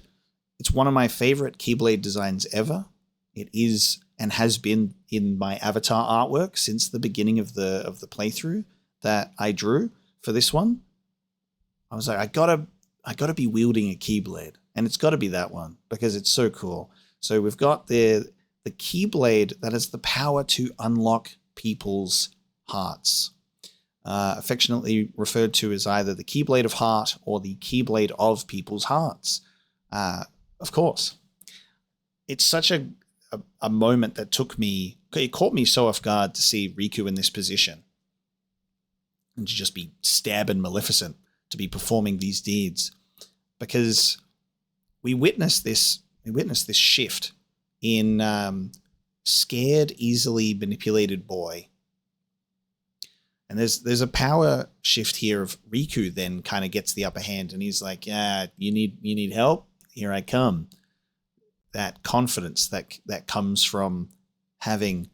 It's one of my favorite Keyblade designs ever. It is and has been in my avatar artwork since the beginning of the playthrough that I drew for this one. I was like, I gotta be wielding a Keyblade, and it's got to be that one because it's so cool. So we've got the Keyblade that has the power to unlock people's hearts. Affectionately referred to as either the Keyblade of Heart or the Keyblade of people's hearts. Of course. It's such a moment that it caught me so off guard to see Riku in this position. and to just be stabbing Maleficent, to be performing these deeds. Because we witnessed this shift in scared, easily manipulated boy. And there's a power shift here of Riku then kind of gets the upper hand, and he's like, yeah, you need help? Here I come. That confidence that comes from having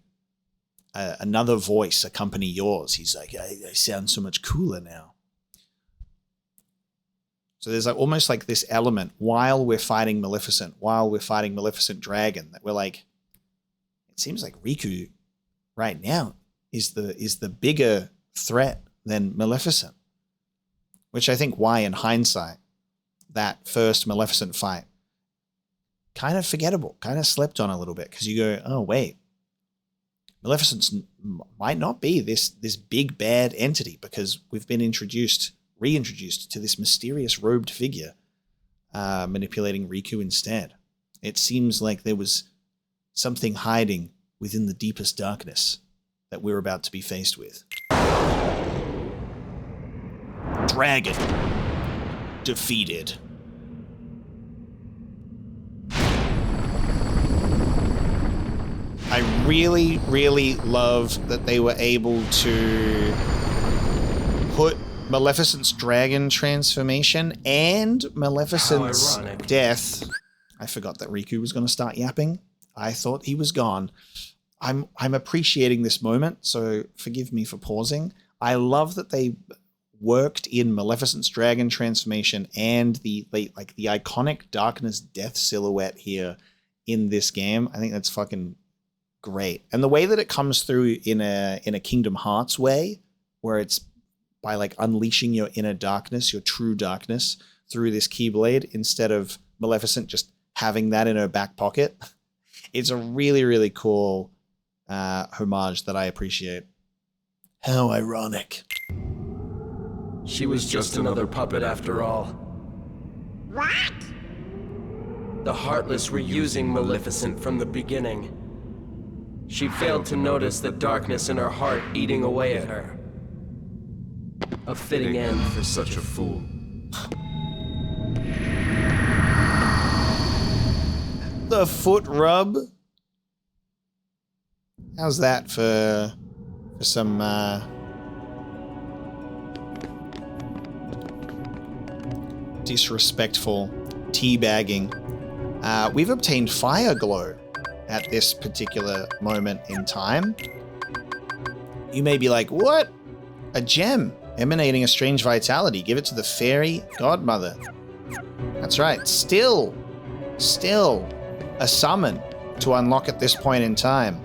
another voice accompany yours. He's like, I sound so much cooler now. So there's like almost like this element while we're fighting Maleficent Dragon, that we're like, it seems like Riku right now is the bigger threat than Maleficent. Which I think why in hindsight, that first Maleficent fight, kind of forgettable, kind of slept on a little bit, because you go, oh wait, Maleficent might not be this big bad entity, because we've been reintroduced to this mysterious robed figure manipulating Riku instead. It seems like there was something hiding within the deepest darkness that we're about to be faced with. Dragon defeated. I really, really love that they were able to put Maleficent's dragon transformation and Maleficent's death. I forgot that Riku was going to start yapping. I thought he was gone. I'm appreciating this moment, so forgive me for pausing. I love that they worked in Maleficent's dragon transformation and the iconic darkness death silhouette here in this game. I think that's fucking great. And the way that it comes through in a Kingdom Hearts way, where it's by like unleashing your inner darkness, your true darkness, through this Keyblade, instead of Maleficent just having that in her back pocket. It's a really, really cool homage that I appreciate. How ironic.
She was just another puppet after all.
What?
The Heartless were using Maleficent from the beginning. She failed to notice the darkness in her heart eating away at her. A fitting end for such a fool.
The foot rub. How's that for some disrespectful teabagging? We've obtained Fire Glow at this particular moment in time. You may be like, what? A gem emanating a strange vitality. Give it to the fairy godmother. That's right. Still a summon to unlock at this point in time.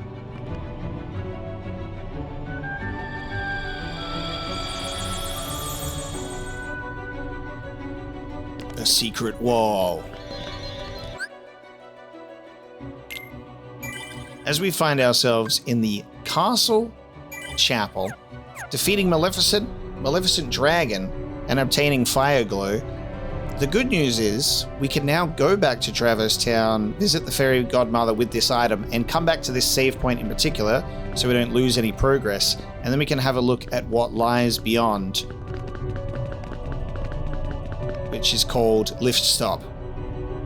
A secret wall. As we find ourselves in the castle chapel, defeating Maleficent Dragon, and obtaining Fire Glow, the good news is we can now go back to Traverse Town, visit the fairy godmother with this item, and come back to this save point in particular so we don't lose any progress, and then we can have a look at what lies beyond, which is called Lift Stop.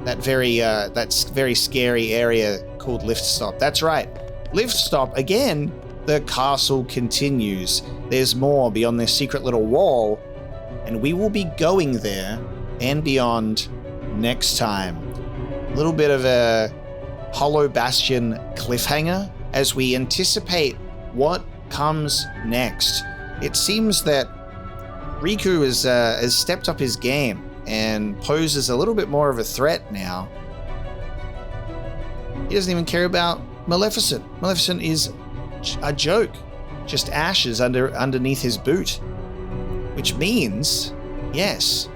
That's very scary area called Lift Stop. That's right. Lift Stop, again, the castle continues. There's more beyond this secret little wall, and we will be going there and beyond next time. A little bit of a Hollow Bastion cliffhanger as we anticipate what comes next. It seems that Riku has stepped up his game and poses a little bit more of a threat now. He doesn't even care about Maleficent. Maleficent is a joke, just ashes underneath his boot. Which means, yes,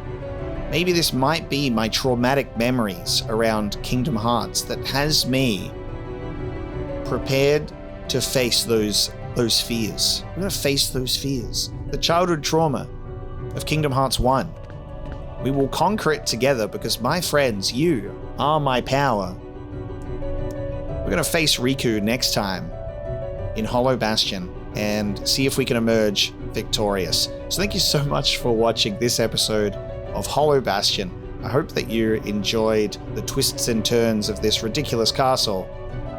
maybe this might be my traumatic memories around Kingdom Hearts that has me prepared to face those fears. I'm going to face those fears. The childhood trauma of Kingdom Hearts 1. We will conquer it together because, my friends, you are my power. We're going to face Riku next time in Hollow Bastion and see if we can emerge victorious. So thank you so much for watching this episode of Hollow Bastion. I hope that you enjoyed the twists and turns of this ridiculous castle,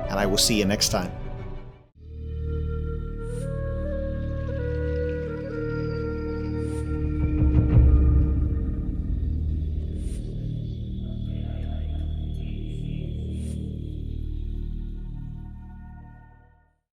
and I will see you next time.